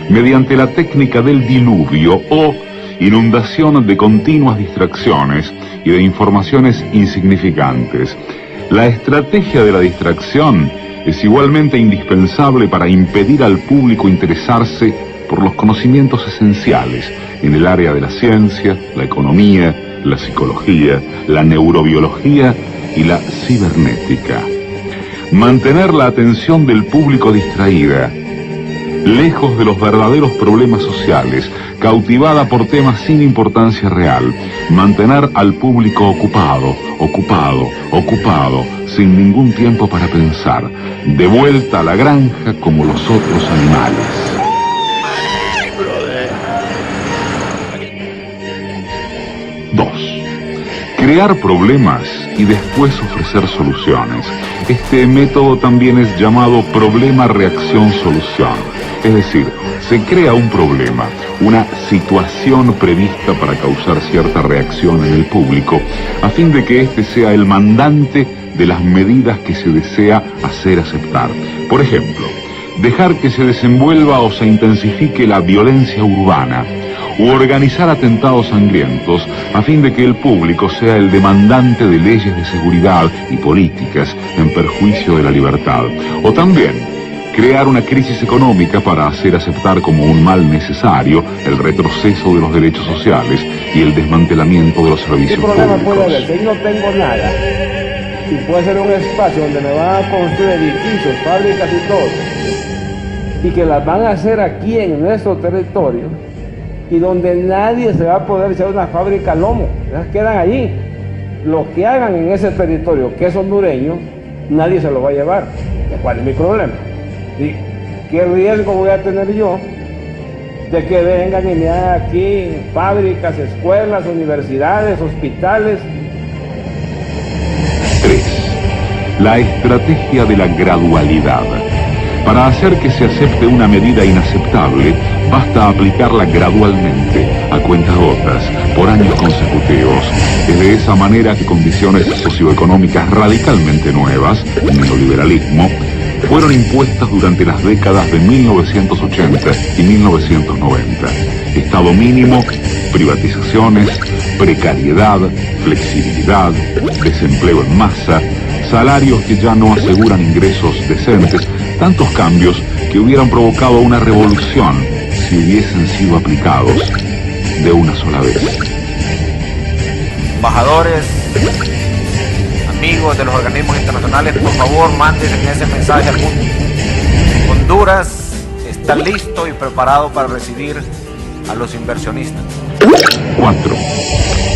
mediante la técnica del diluvio o inundación de continuas distracciones y de informaciones insignificantes. La estrategia de la distracción es igualmente indispensable para impedir al público interesarse por los conocimientos esenciales en el área de la ciencia, la economía, la psicología, la neurobiología y la cibernética. Mantener la atención del público distraída, lejos de los verdaderos problemas sociales, cautivada por temas sin importancia real. Mantener al público ocupado, sin ningún tiempo para pensar. De vuelta a la granja como los otros animales. 2. Crear problemas y después ofrecer soluciones. Este método también es llamado problema-reacción-solución. Es decir, se crea un problema, una situación prevista para causar cierta reacción en el público, a fin de que éste sea el mandante de las medidas que se desea hacer aceptar. Por ejemplo, dejar que se desenvuelva o se intensifique la violencia urbana, u organizar atentados sangrientos, a fin de que el público sea el demandante de leyes de seguridad y políticas en perjuicio de la libertad. O también crear una crisis económica para hacer aceptar como un mal necesario el retroceso de los derechos sociales y el desmantelamiento de los servicios públicos. ¿Qué problema puede haber? Si no tengo nada, y puede ser un espacio donde me van a construir edificios, fábricas y todo, y que las van a hacer aquí en nuestro territorio, y donde nadie se va a poder echar una fábrica al lomo, esas quedan allí. Lo que hagan en ese territorio, que es hondureño, nadie se lo va a llevar. ¿Cuál es mi problema? ¿Y qué riesgo voy a tener yo de que vengan y me hagan aquí fábricas, escuelas, universidades, hospitales? 3. La estrategia de la gradualidad. Para hacer que se acepte una medida inaceptable, basta aplicarla gradualmente, a cuentagotas, por años consecutivos. Es de esa manera que condiciones socioeconómicas radicalmente nuevas, el neoliberalismo, fueron impuestas durante las décadas de 1980 y 1990. Estado mínimo, privatizaciones, precariedad, flexibilidad, desempleo en masa, salarios que ya no aseguran ingresos decentes, tantos cambios que hubieran provocado una revolución si hubiesen sido aplicados de una sola vez. Embajadores, amigos de los organismos internacionales, por favor, manden ese mensaje al mundo. Honduras está listo y preparado para recibir a los inversionistas. 4.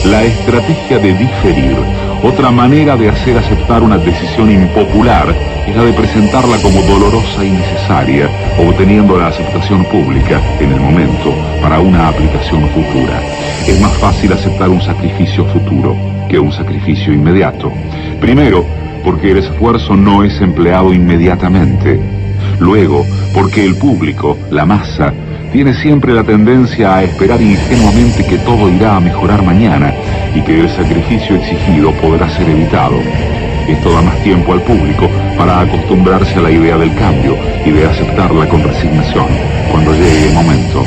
La estrategia de diferir. Otra manera de hacer aceptar una decisión impopular es la de presentarla como dolorosa y necesaria, obteniendo la aceptación pública en el momento para una aplicación futura. Es más fácil aceptar un sacrificio futuro que un sacrificio inmediato. Primero, porque el esfuerzo no es empleado inmediatamente. Luego, porque el público, la masa, tiene siempre la tendencia a esperar ingenuamente que todo irá a mejorar mañana y que el sacrificio exigido podrá ser evitado. Esto da más tiempo al público para acostumbrarse a la idea del cambio y de aceptarla con resignación cuando llegue el momento.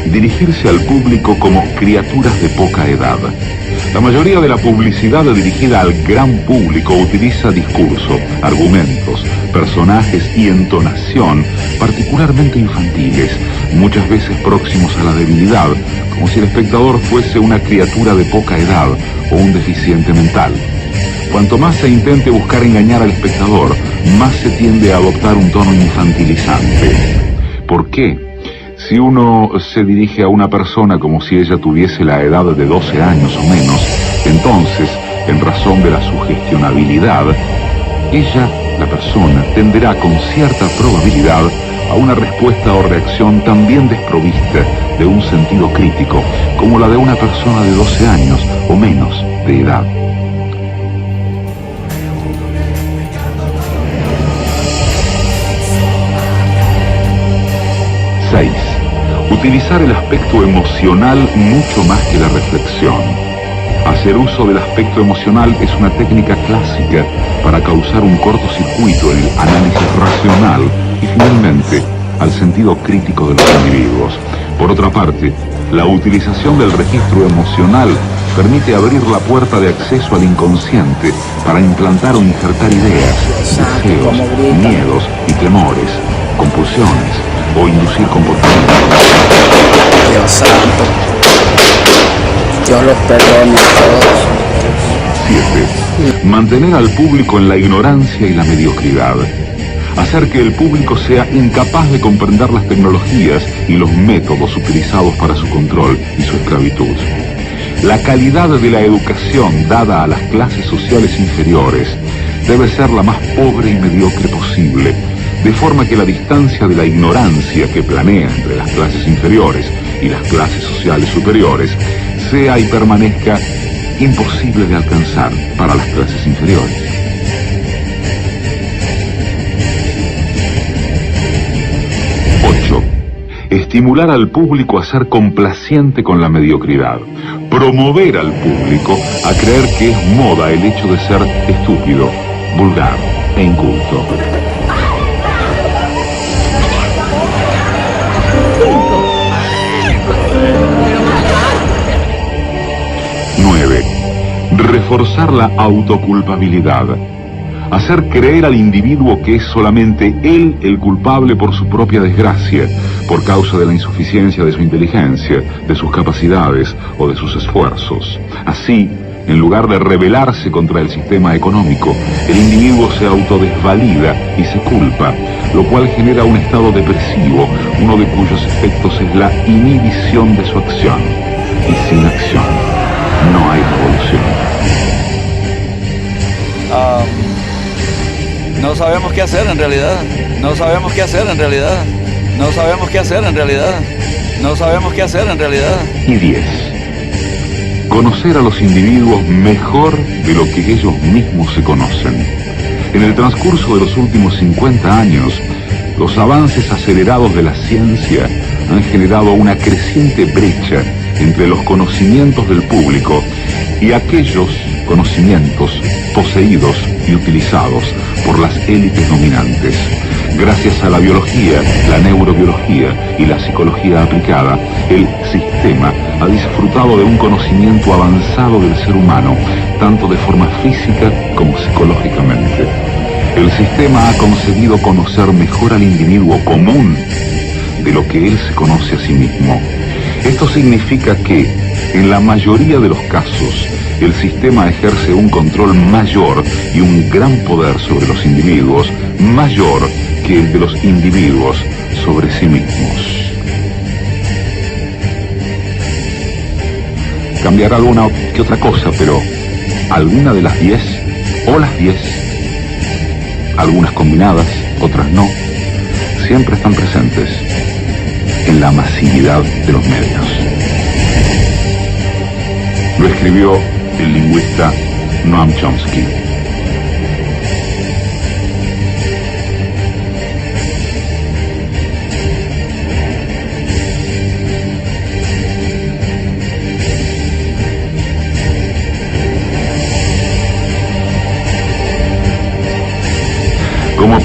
Dirigirse al público como criaturas de poca edad. La mayoría de la publicidad dirigida al gran público utiliza discurso, argumentos, personajes y entonación particularmente infantiles, muchas veces próximos a la debilidad, como si el espectador fuese una criatura de poca edad o un deficiente mental. Cuanto más se intente buscar engañar al espectador, más se tiende a adoptar un tono infantilizante. ¿Por qué? Si uno se dirige a una persona como si ella tuviese la edad de 12 años o menos, entonces, en razón de la sugestionabilidad, ella, la persona, tenderá con cierta probabilidad a una respuesta o reacción también desprovista de un sentido crítico, como la de una persona de 12 años o menos de edad. Utilizar el aspecto emocional mucho más que la reflexión. Hacer uso del aspecto emocional es una técnica clásica para causar un cortocircuito en el análisis racional y finalmente al sentido crítico de los individuos. Por otra parte, la utilización del registro emocional permite abrir la puerta de acceso al inconsciente para implantar o injertar ideas, deseos, miedos y temores, compulsiones o inducir comportamientos. Dios santo, Dios los perdone a todos. 7. Mantener al público en la ignorancia y la mediocridad. Hacer que el público sea incapaz de comprender las tecnologías y los métodos utilizados para su control y su esclavitud. La calidad de la educación dada a las clases sociales inferiores debe ser la más pobre y mediocre posible, de forma que la distancia de la ignorancia que planea entre las clases inferiores y las clases sociales superiores sea y permanezca imposible de alcanzar para las clases inferiores. 8. Estimular al público a ser complaciente con la mediocridad. Promover al público a creer que es moda el hecho de ser estúpido, vulgar e inculto. 9. Reforzar la autoculpabilidad. Hacer creer al individuo que es solamente él el culpable por su propia desgracia, por causa de la insuficiencia de su inteligencia, de sus capacidades o de sus esfuerzos. Así, en lugar de rebelarse contra el sistema económico, el individuo se autodesvalida y se culpa, lo cual genera un estado depresivo, uno de cuyos efectos es la inhibición de su acción. Y sin acción no hay revolución. No sabemos qué hacer en realidad. No sabemos qué hacer en realidad. No sabemos qué hacer en realidad. No sabemos qué hacer en realidad. Y 10. Conocer a los individuos mejor de lo que ellos mismos se conocen. En el transcurso de los últimos 50 años, los avances acelerados de la ciencia han generado una creciente brecha entre los conocimientos del público y aquellos conocimientos poseídos y utilizados por las élites dominantes. Gracias a la biología, la neurobiología y la psicología aplicada, el sistema ha disfrutado de un conocimiento avanzado del ser humano, tanto de forma física como psicológicamente. El sistema ha conseguido conocer mejor al individuo común de lo que él se conoce a sí mismo. Esto significa que, en la mayoría de los casos, el sistema ejerce un control mayor y un gran poder sobre los individuos, mayor que el de los individuos sobre sí mismos. Cambiará alguna que otra cosa, pero alguna de las 10, o las 10, algunas combinadas, otras no, siempre están presentes en la masividad de los medios. Lo escribió el lingüista Noam Chomsky.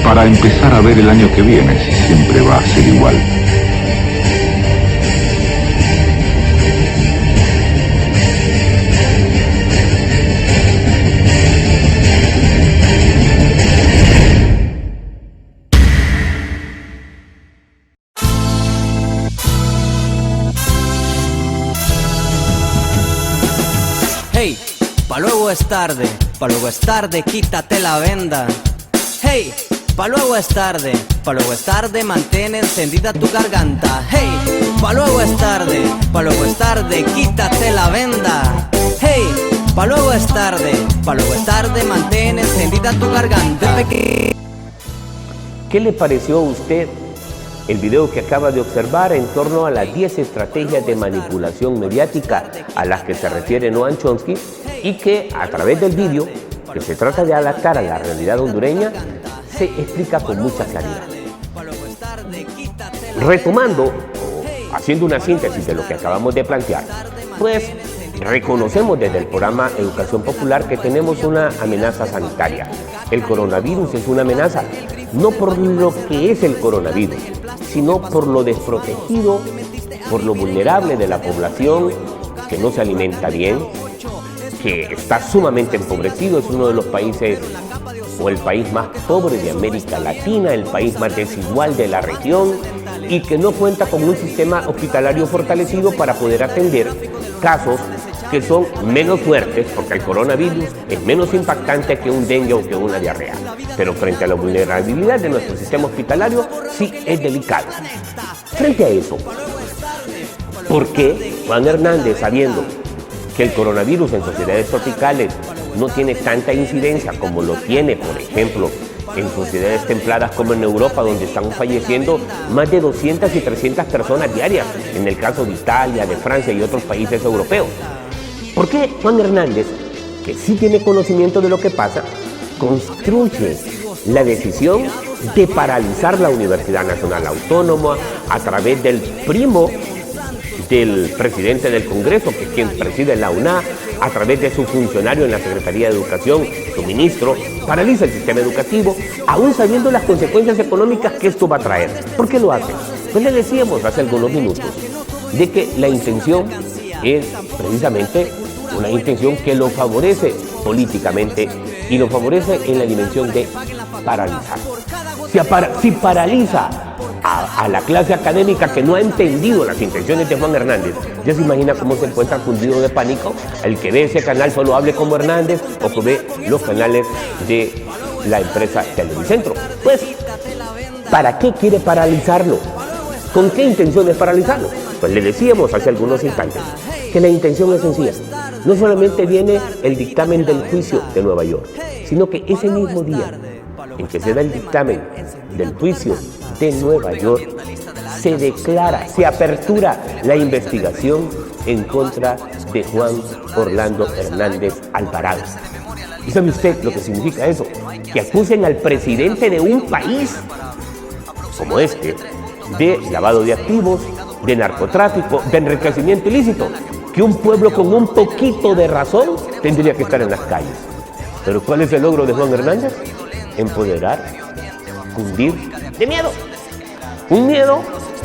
para empezar a ver el año que viene si siempre va a ser igual. Hey, pa' luego es tarde, quítate la venda. Hey, pa' luego es tarde, mantén encendida tu garganta. Hey, pa' luego es tarde, quítate la venda. Hey, pa' luego es tarde, mantén encendida tu garganta. ¿Qué le pareció a usted el video que acaba de observar en torno a las 10 estrategias de manipulación mediática a las que se refiere Noam Chomsky y que a través del vídeo, que se trata de adaptar a la realidad hondureña, se explica con mucha claridad? Retomando, haciendo una síntesis de lo que acabamos de plantear, pues reconocemos desde el programa Educación Popular que tenemos una amenaza sanitaria. El coronavirus es una amenaza, no por lo que es el coronavirus, sino por lo desprotegido, por lo vulnerable de la población, que no se alimenta bien, que está sumamente empobrecido, es uno de los países o el país más pobre de América Latina, el país más desigual de la región y que no cuenta con un sistema hospitalario fortalecido para poder atender casos que son menos fuertes, porque el coronavirus es menos impactante que un dengue o que una diarrea. Pero frente a la vulnerabilidad de nuestro sistema hospitalario, sí es delicado. Frente a eso, ¿por qué Juan Hernández, sabiendo que el coronavirus en sociedades tropicales no tiene tanta incidencia como lo tiene, por ejemplo, en sociedades templadas como en Europa, donde están falleciendo más de 200 y 300 personas diarias, en el caso de Italia, de Francia y otros países europeos? ¿Por qué Juan Hernández, que sí tiene conocimiento de lo que pasa, construye la decisión de paralizar la Universidad Nacional Autónoma a través del primo del presidente del Congreso, que es quien preside la UNA, a través de su funcionario en la Secretaría de Educación, su ministro, paraliza el sistema educativo, aún sabiendo las consecuencias económicas que esto va a traer? ¿Por qué lo hace? Pues le decíamos hace algunos minutos de que la intención es precisamente una intención que lo favorece políticamente y lo favorece en la dimensión de paralizar. Si paraliza a la clase académica que no ha entendido las intenciones de Juan Hernández, ya se imagina cómo se encuentra cundido de pánico el que ve ese canal Solo Hable como Hernández o que ve los canales de la empresa Televicentro. Pues, ¿para qué quiere paralizarlo? ¿Con qué intención es paralizarlo? Pues le decíamos hace algunos instantes que la intención es sencilla. No solamente viene el dictamen del juicio de Nueva York, sino que ese mismo día en que se da el dictamen del juicio de Nueva York, se declara, se apertura la investigación en contra de Juan Orlando Hernández Alvarado. ¿Y sabe usted lo que significa eso? Que acusen al presidente de un país como este de lavado de activos, de narcotráfico, de enriquecimiento ilícito, que un pueblo con un poquito de razón tendría que estar en las calles. Pero ¿cuál es el logro de Juan Hernández? Empoderar, cundir de miedo. Un miedo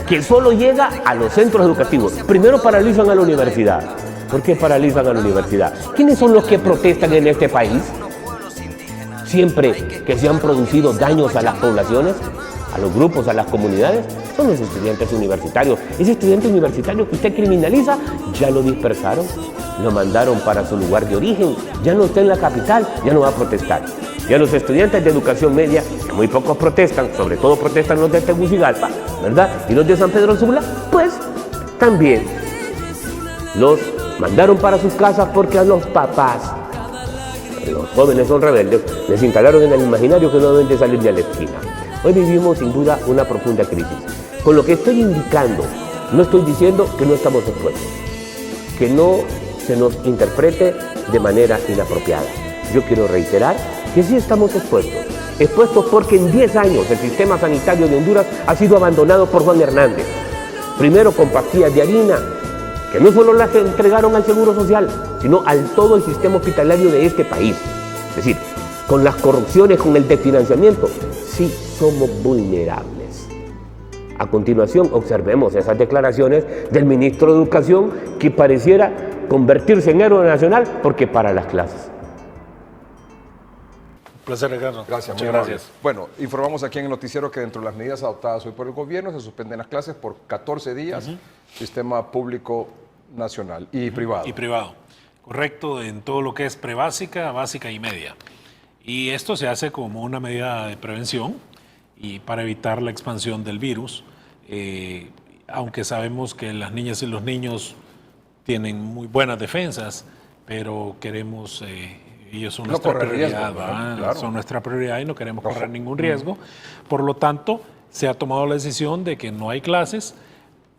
que solo llega a los centros educativos. Primero paralizan a la universidad. ¿Por qué paralizan a la universidad? ¿Quiénes son los que protestan en este país? Siempre que se han producido daños a las poblaciones, a los grupos, a las comunidades, son los estudiantes universitarios. Ese estudiante universitario que usted criminaliza, ya lo dispersaron, lo mandaron para su lugar de origen, ya no está en la capital, ya no va a protestar. Y a los estudiantes de educación media, que muy pocos protestan, sobre todo protestan los de Tegucigalpa, ¿verdad? Y los de San Pedro Sula, pues también los mandaron para sus casas porque a los papás, los jóvenes son rebeldes, les instalaron en el imaginario que no deben de salir de la esquina. Hoy vivimos sin duda una profunda crisis. Con lo que estoy indicando, no estoy diciendo que no estamos expuestos, que no se nos interprete de manera inapropiada. Yo quiero reiterar que sí estamos expuestos porque en 10 años el sistema sanitario de Honduras ha sido abandonado por Juan Hernández. Primero con pastillas de harina, que no solo las entregaron al Seguro Social, sino al todo el sistema hospitalario de este país. Es decir, con las corrupciones, con el desfinanciamiento, sí somos vulnerables. A continuación, observemos esas declaraciones del ministro de Educación que pareciera convertirse en héroe nacional porque para las clases. Un placer, Ricardo. Gracias, muchas gracias. Bueno, informamos aquí en el noticiero que dentro de las medidas adoptadas hoy por el gobierno se suspenden las clases por 14 días, sistema público nacional y privado. Y privado, correcto, en todo lo que es prebásica, básica y media. Y esto se hace como una medida de prevención y para evitar la expansión del virus, aunque sabemos que las niñas y los niños tienen muy buenas defensas, pero queremos... ellos son nuestra prioridad, claro. Son nuestra prioridad y no queremos correr ningún riesgo. Por lo tanto, se ha tomado la decisión de que no hay clases.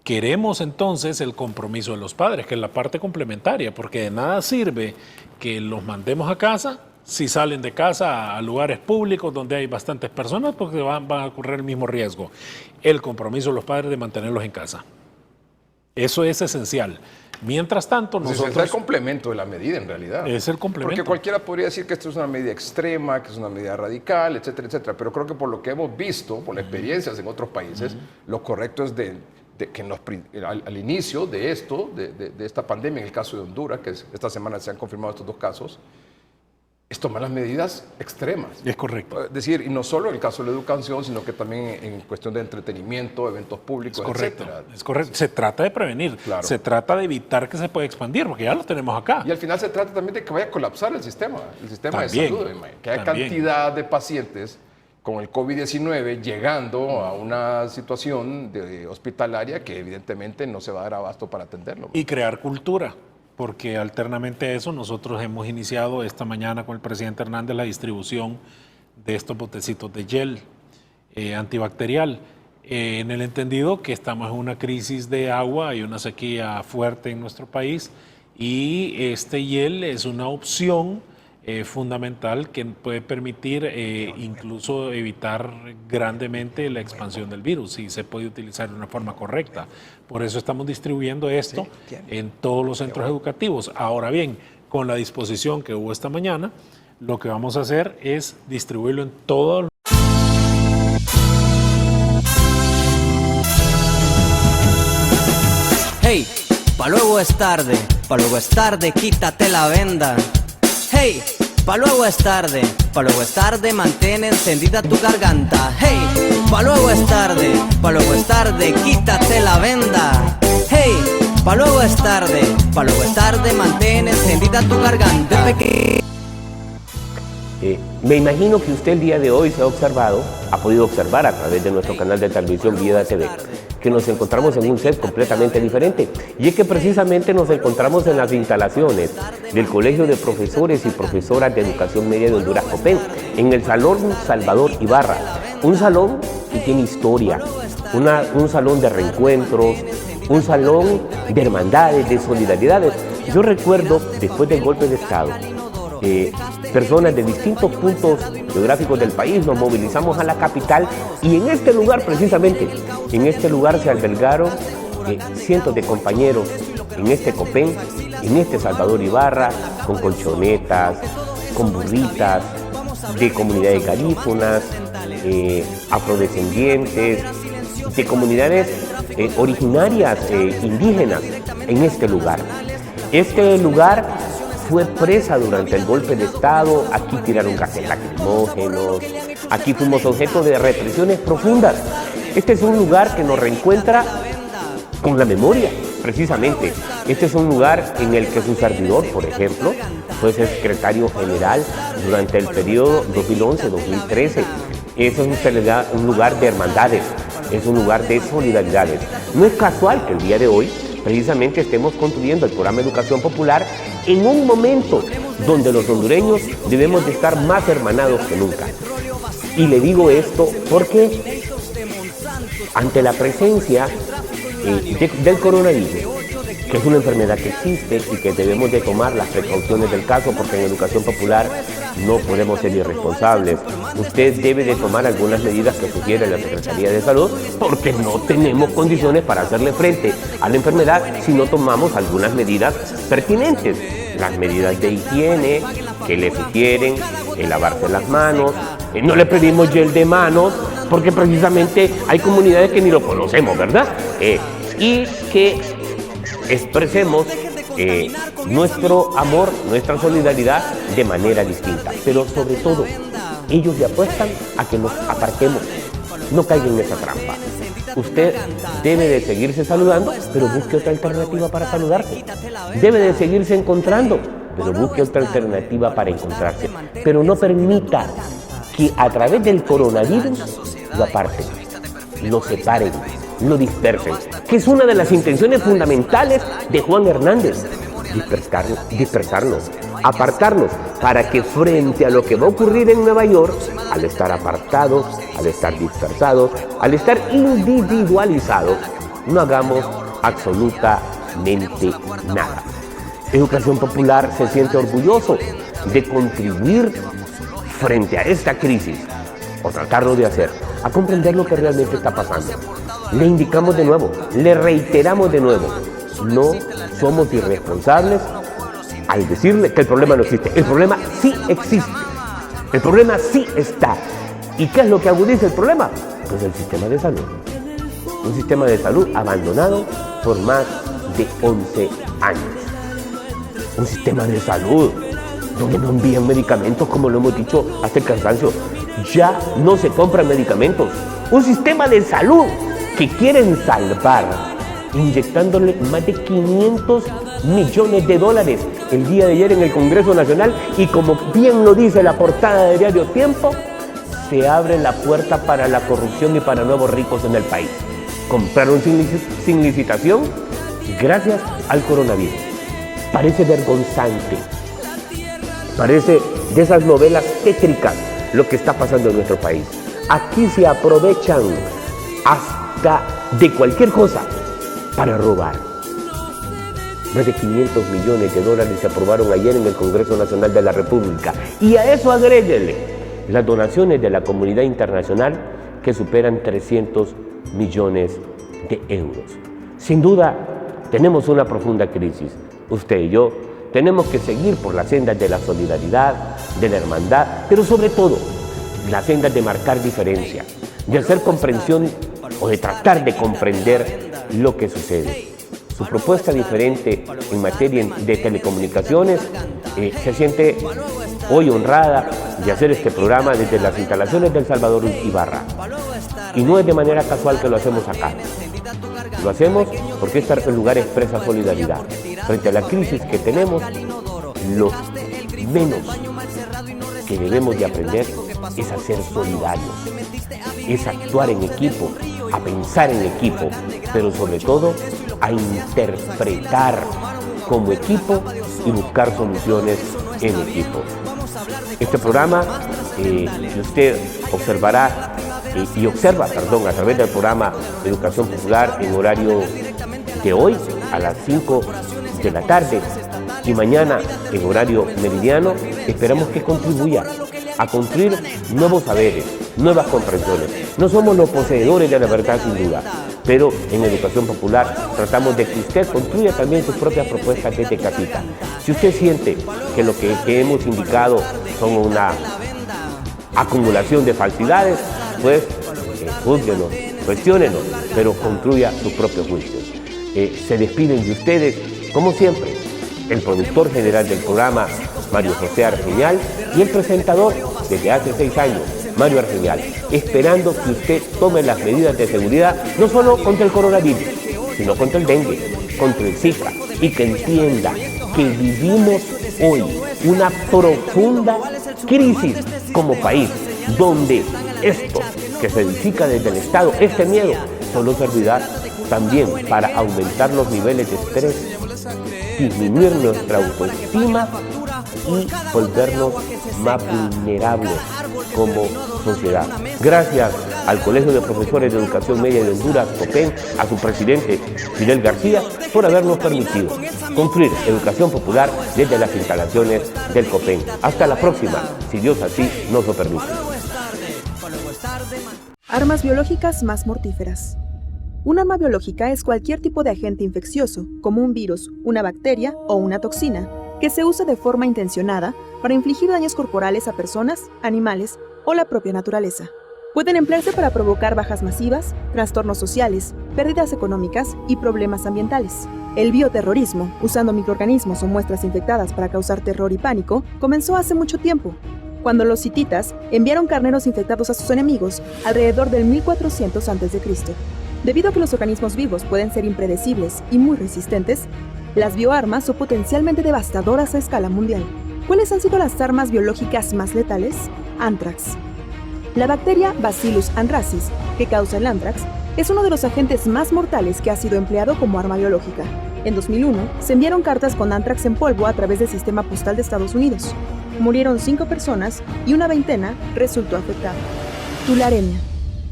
Queremos entonces el compromiso de los padres, que es la parte complementaria, porque de nada sirve que los mandemos a casa si salen de casa a lugares públicos donde hay bastantes personas, porque van a correr el mismo riesgo. El compromiso de los padres de mantenerlos en casa. Eso es esencial. Mientras tanto, nosotros... Es el complemento de la medida, en realidad. Es el complemento. Porque cualquiera podría decir que esto es una medida extrema, que es una medida radical, etcétera, etcétera. Pero creo que por lo que hemos visto, por las experiencias en otros países, lo correcto es que al inicio de esto, de esta pandemia, en el caso de Honduras, que esta semana se han confirmado estos 2 casos, es tomar las medidas extremas. Es correcto. Es decir, y no solo en el caso de la educación, sino que también en cuestión de entretenimiento, eventos públicos, es correcto, etcétera. Es correcto. Se trata de prevenir, claro. Se trata de evitar que se pueda expandir, porque ya lo tenemos acá. Y al final se trata también de que vaya a colapsar el sistema también, de salud. Que haya cantidad de pacientes con el COVID-19 llegando a una situación hospitalaria que evidentemente no se va a dar abasto para atenderlo. Y crear cultura. Porque alternamente a eso nosotros hemos iniciado esta mañana con el presidente Hernández la distribución de estos botecitos de gel antibacterial, en el entendido que estamos en una crisis de agua, hay una sequía fuerte en nuestro país y este gel es una opción fundamental que puede permitir incluso evitar grandemente la expansión del virus si se puede utilizar de una forma correcta. Por eso estamos distribuyendo esto en todos los centros educativos. Ahora bien, con la disposición que hubo esta mañana, lo que vamos a hacer es distribuirlo en todos los... Hey, pa' luego es tarde, quítate la venda. Hey, pa' luego es tarde, mantén encendida tu garganta. Hey, pa' luego es tarde, quítate la venda. Hey, pa' luego es tarde, mantén encendida tu garganta. Me imagino que usted el día de hoy se ha podido observar a través de nuestro canal de televisión Vida TV, que nos encontramos en un set completamente diferente. Y es que precisamente nos encontramos en las instalaciones del Colegio de Profesores y Profesoras de Educación Media de Honduras, COPEN, en el Salón Salvador Ibarra. Un salón que tiene historia, un salón de reencuentros, un salón de hermandades, de solidaridades. Yo recuerdo, después del golpe de Estado, personas de distintos puntos geográficos del país nos movilizamos a la capital y en este lugar precisamente, en este lugar se albergaron cientos de compañeros en este COPEN, en este Salvador Ibarra, con colchonetas, con burritas, de comunidades garífunas, afrodescendientes, de comunidades originarias indígenas en este lugar. Este lugar fue presa durante el golpe de Estado, aquí tiraron gases lacrimógenos, aquí fuimos objeto de represiones profundas. Este es un lugar que nos reencuentra con la memoria, precisamente. Este es un lugar en el que su servidor, por ejemplo, fue secretario general durante el periodo 2011-2013. Es un lugar de hermandades, es un lugar de solidaridades. No es casual que el día de hoy precisamente estemos construyendo el programa Educación Popular en un momento donde los hondureños debemos de estar más hermanados que nunca. Y le digo esto porque ante la presencia del coronavirus, que es una enfermedad que existe y que debemos de tomar las precauciones del caso, porque en Educación Popular no podemos ser irresponsables. Usted debe de tomar algunas medidas que sugiere la Secretaría de Salud, porque no tenemos condiciones para hacerle frente a la enfermedad si no tomamos algunas medidas pertinentes. Las medidas de higiene, que le sugieren el lavarse las manos. No le pedimos gel de manos porque precisamente hay comunidades que ni lo conocemos, ¿verdad? Y que expresemos nuestro amor, nuestra solidaridad de manera distinta. Pero sobre todo, ellos le apuestan a que nos apartemos. No caigan en esa trampa. Usted debe de seguirse saludando, pero busque otra alternativa para saludarse. Debe de seguirse encontrando, pero busque otra alternativa para encontrarse. Pero no permita que a través del coronavirus lo aparten, lo separen, lo dispersen, que es una de las intenciones fundamentales de Juan Hernández. Dispersarnos, apartarnos, para que frente a lo que va a ocurrir en Nueva York, al estar apartados, al estar dispersados, al estar individualizados, no hagamos absolutamente nada. Educación Popular se siente orgulloso de contribuir frente a esta crisis, o tratarlo de hacer, a comprender lo que realmente está pasando. Le indicamos de nuevo, le reiteramos de nuevo, no somos irresponsables al decirle que el problema no existe. El problema sí existe. El problema sí está. ¿Y qué es lo que agudiza el problema? Pues el sistema de salud. Un sistema de salud abandonado por más de 11 años. Un sistema de salud donde no envían medicamentos, como lo hemos dicho hasta el cansancio. Ya no se compran medicamentos. Un sistema de salud que quieren salvar inyectándole más de 500 millones de dólares el día de ayer en el Congreso Nacional, y como bien lo dice la portada de Diario Tiempo, se abre la puerta para la corrupción y para nuevos ricos en el país. Compraron sin licitación gracias al coronavirus. Parece vergonzante, parece de esas novelas tétricas lo que está pasando en nuestro país. Aquí se aprovechan hasta de cualquier cosa para robar. Más de 500 millones de dólares se aprobaron ayer en el Congreso Nacional de la República. Y a eso agréguele las donaciones de la comunidad internacional que superan 300 millones de euros. Sin duda, tenemos una profunda crisis. Usted y yo tenemos que seguir por las sendas de la solidaridad, de la hermandad, pero sobre todo, las sendas de marcar diferencia, de hacer comprensión o de tratar de comprender lo que sucede. Su propuesta diferente en materia de telecomunicaciones se siente hoy honrada de hacer este programa desde las instalaciones del Salvador Ibarra. Y no es de manera casual que lo hacemos acá. Lo hacemos porque este lugar expresa solidaridad. Frente a la crisis que tenemos, lo menos que debemos de aprender es a ser solidarios, es actuar en equipo, a pensar en equipo, pero sobre todo a interpretar como equipo y buscar soluciones en equipo. Este programa que usted observará y observa, a través del programa Educación Popular en horario de hoy a las 5 de la tarde y mañana en horario meridiano, esperamos que contribuya a construir nuevos saberes, nuevas comprensiones. No somos los poseedores de la verdad, sin duda, pero en Educación Popular tratamos de que usted construya también sus propias propuestas desde casita. Si usted siente que lo que hemos indicado son una acumulación de falsidades, pues júzguenos, cuestiónenos, pero construya sus propios juicios. Se despiden de ustedes, como siempre, el productor general del programa, Mario José Argeñal, y el presentador desde hace 6 años, Mario Argeñal, esperando que usted tome las medidas de seguridad, no solo contra el coronavirus, sino contra el dengue, contra el Zika, y que entienda que vivimos hoy una profunda crisis como país, donde esto que se edifica desde el Estado, este miedo, solo servirá también para aumentar los niveles de estrés, disminuir nuestra autoestima y volvernos más vulnerables como sociedad. Gracias al Colegio de Profesores de Educación Media de Honduras, COPEN, a su presidente Fidel García, por habernos permitido construir Educación Popular desde las instalaciones del COPEN. Hasta la próxima, si Dios así nos lo permite. Armas biológicas más mortíferas. Un arma biológica es cualquier tipo de agente infeccioso, como un virus, una bacteria o una toxina, que se usa de forma intencionada para infligir daños corporales a personas, animales o la propia naturaleza. Pueden emplearse para provocar bajas masivas, trastornos sociales, pérdidas económicas y problemas ambientales. El bioterrorismo, usando microorganismos o muestras infectadas para causar terror y pánico, comenzó hace mucho tiempo, cuando los hititas enviaron carneros infectados a sus enemigos alrededor del 1400 a.C. Debido a que los organismos vivos pueden ser impredecibles y muy resistentes, las bioarmas son potencialmente devastadoras a escala mundial. ¿Cuáles han sido las armas biológicas más letales? Anthrax. La bacteria Bacillus anthracis, que causa el anthrax, es uno de los agentes más mortales que ha sido empleado como arma biológica. En 2001, se enviaron cartas con anthrax en polvo a través del sistema postal de Estados Unidos. Murieron 5 personas y una veintena resultó afectada. Tularemia.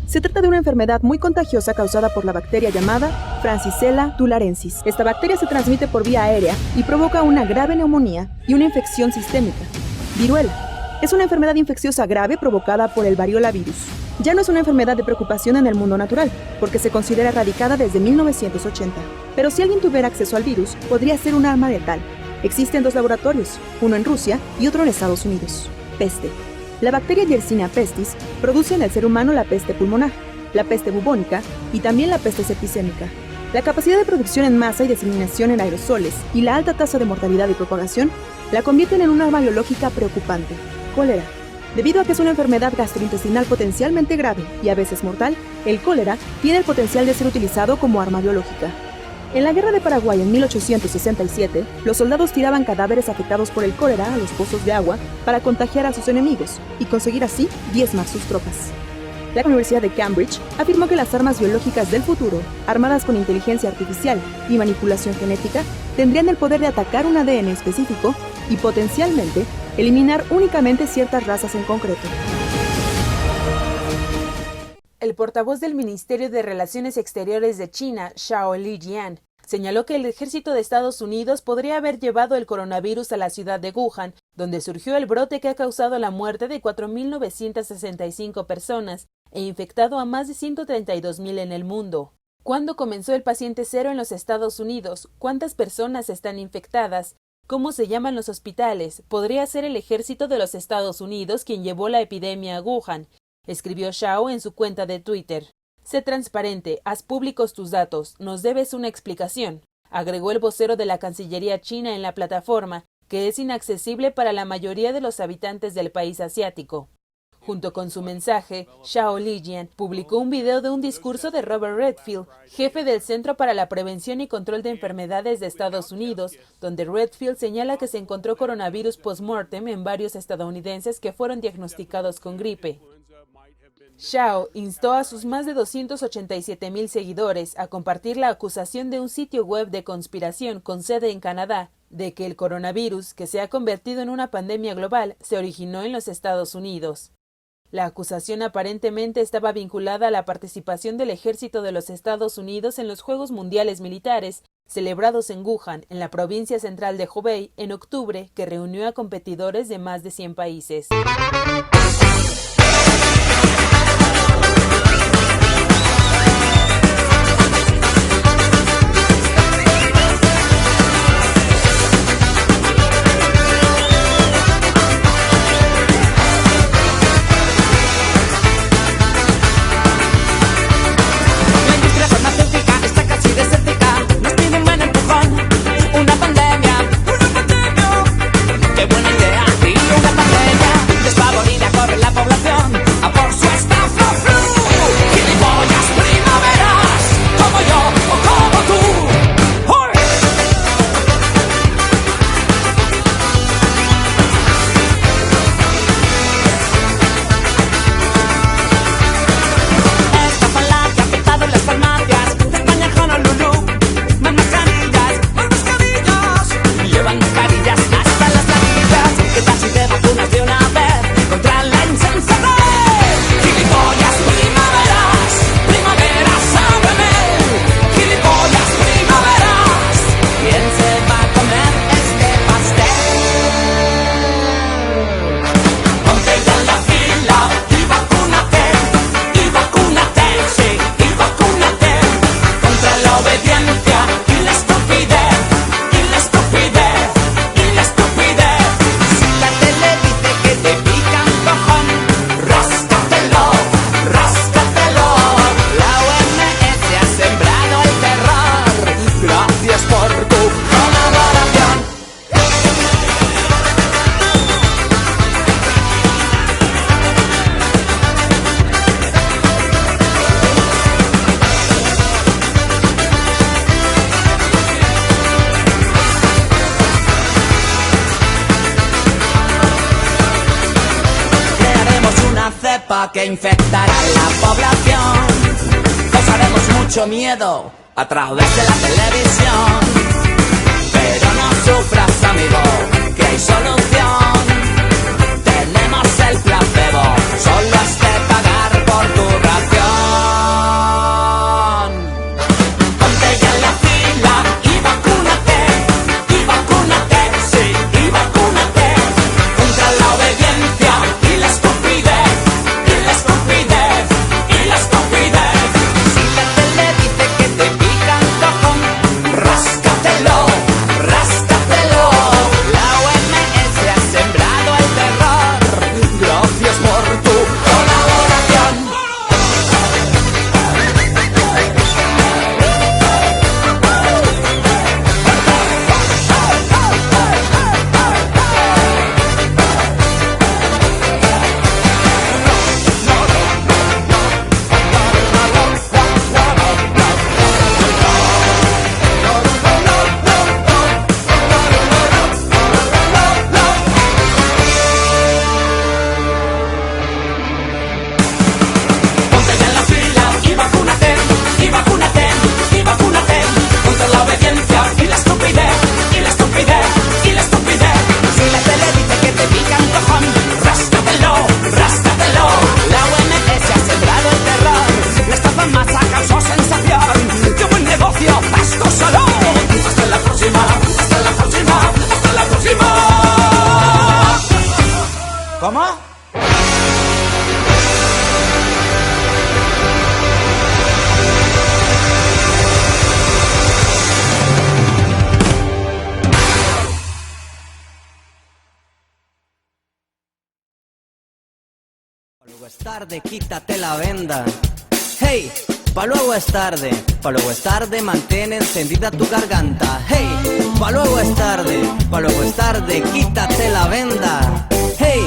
Se trata de una enfermedad muy contagiosa causada por la bacteria llamada Francisella tularensis. Esta bacteria se transmite por vía aérea y provoca una grave neumonía y una infección sistémica. Viruela. Es una enfermedad infecciosa grave provocada por el variola virus. Ya no es una enfermedad de preocupación en el mundo natural, porque se considera erradicada desde 1980. Pero si alguien tuviera acceso al virus, podría ser un arma letal. Existen 2 laboratorios, uno en Rusia y otro en Estados Unidos. Peste. La bacteria Yersinia pestis produce en el ser humano la peste pulmonar, la peste bubónica y también la peste septicémica. La capacidad de producción en masa y diseminación en aerosoles y la alta tasa de mortalidad y propagación la convierten en un arma biológica preocupante. Cólera. Debido a que es una enfermedad gastrointestinal potencialmente grave y a veces mortal, el cólera tiene el potencial de ser utilizado como arma biológica. En la Guerra de Paraguay en 1867, los soldados tiraban cadáveres afectados por el cólera a los pozos de agua para contagiar a sus enemigos y conseguir así diezmar sus tropas. La Universidad de Cambridge afirmó que las armas biológicas del futuro, armadas con inteligencia artificial y manipulación genética, tendrían el poder de atacar un ADN específico y potencialmente eliminar únicamente ciertas razas en concreto. El portavoz del Ministerio de Relaciones Exteriores de China, Zhao Lijian, señaló que el ejército de Estados Unidos podría haber llevado el coronavirus a la ciudad de Wuhan, donde surgió el brote que ha causado la muerte de 4.965 personas e infectado a más de 132.000 en el mundo. ¿Cuándo comenzó el paciente cero en los Estados Unidos? ¿Cuántas personas están infectadas? ¿Cómo se llaman los hospitales? Podría ser el ejército de los Estados Unidos quien llevó la epidemia a Wuhan, escribió Zhao en su cuenta de Twitter. Sé transparente, haz públicos tus datos, nos debes una explicación, agregó el vocero de la Cancillería china en la plataforma, que es inaccesible para la mayoría de los habitantes del país asiático. Junto con su mensaje, Zhao Lijian publicó un video de un discurso de Robert Redfield, jefe del Centro para la Prevención y Control de Enfermedades de Estados Unidos, donde Redfield señala que se encontró coronavirus post-mortem en varios estadounidenses que fueron diagnosticados con gripe. Zhao instó a sus más de 287.000 seguidores a compartir la acusación de un sitio web de conspiración con sede en Canadá de que el coronavirus, que se ha convertido en una pandemia global, se originó en los Estados Unidos. La acusación aparentemente estaba vinculada a la participación del ejército de los Estados Unidos en los Juegos Mundiales Militares, celebrados en Wuhan, en la provincia central de Hubei, en octubre, que reunió a competidores de más de 100 países. Qué buena idea, y una pandemia despavorida, bomba que infectará la población. Causaremos mucho miedo a través de la televisión. Pero no sufras, amigo, que hay solución. Tenemos el placebo, solo has de pagar por tu ración. Ponte ya en la fila y vacúnate, sí, y vacúnate. Contra la obediencia y la estupidez, y la estupidez, y la estupidez. Si la tele dice que te pica el cojón, ráscatelo, ráscatelo. La OMS ha sembrado el terror. Gracias por tu colaboración. Ponte ya en la fila y vacúnate, y vacúnate, y vacúnate. Contra la obediencia y la estupidez, y la estupidez, y la estupidez. Si la tele dice que te pica un cojón, ráscatelo, ráscatelo. La OMS ha sembrado el terror. La estafa en masa causó sensación. ¡Qué buen negocio! ¡Esto solo! Hasta la próxima, hasta la próxima, hasta la próxima. ¿Cómo? Luego es tarde, quítate la venda. Hey, pa' luego es tarde, pa' luego es tarde, mantén encendida tu garganta. Hey, pa' luego es tarde, quítate la venda. Hey,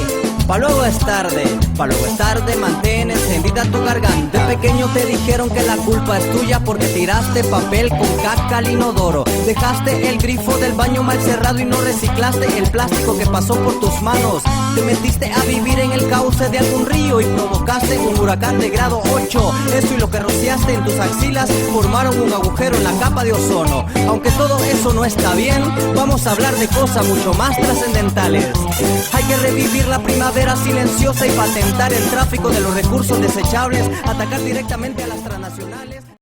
pa' luego es tarde, mantén encendida tu garganta. De pequeño te dijeron que la culpa es tuya porque tiraste papel con caca al inodoro. Dejaste el grifo del baño mal cerrado y no reciclaste el plástico que pasó por tus manos. Te metiste a vivir en el cauce de algún río y provocaste un huracán de grado 8. Eso y lo que rociaste en tus axilas formaron un agujero en la capa de ozono. Aunque todo eso no está bien, vamos a hablar de cosas mucho más trascendentales. Hay que revivir la primavera silenciosa y patentar el tráfico de los recursos desechables, atacar directamente a las transnacionales.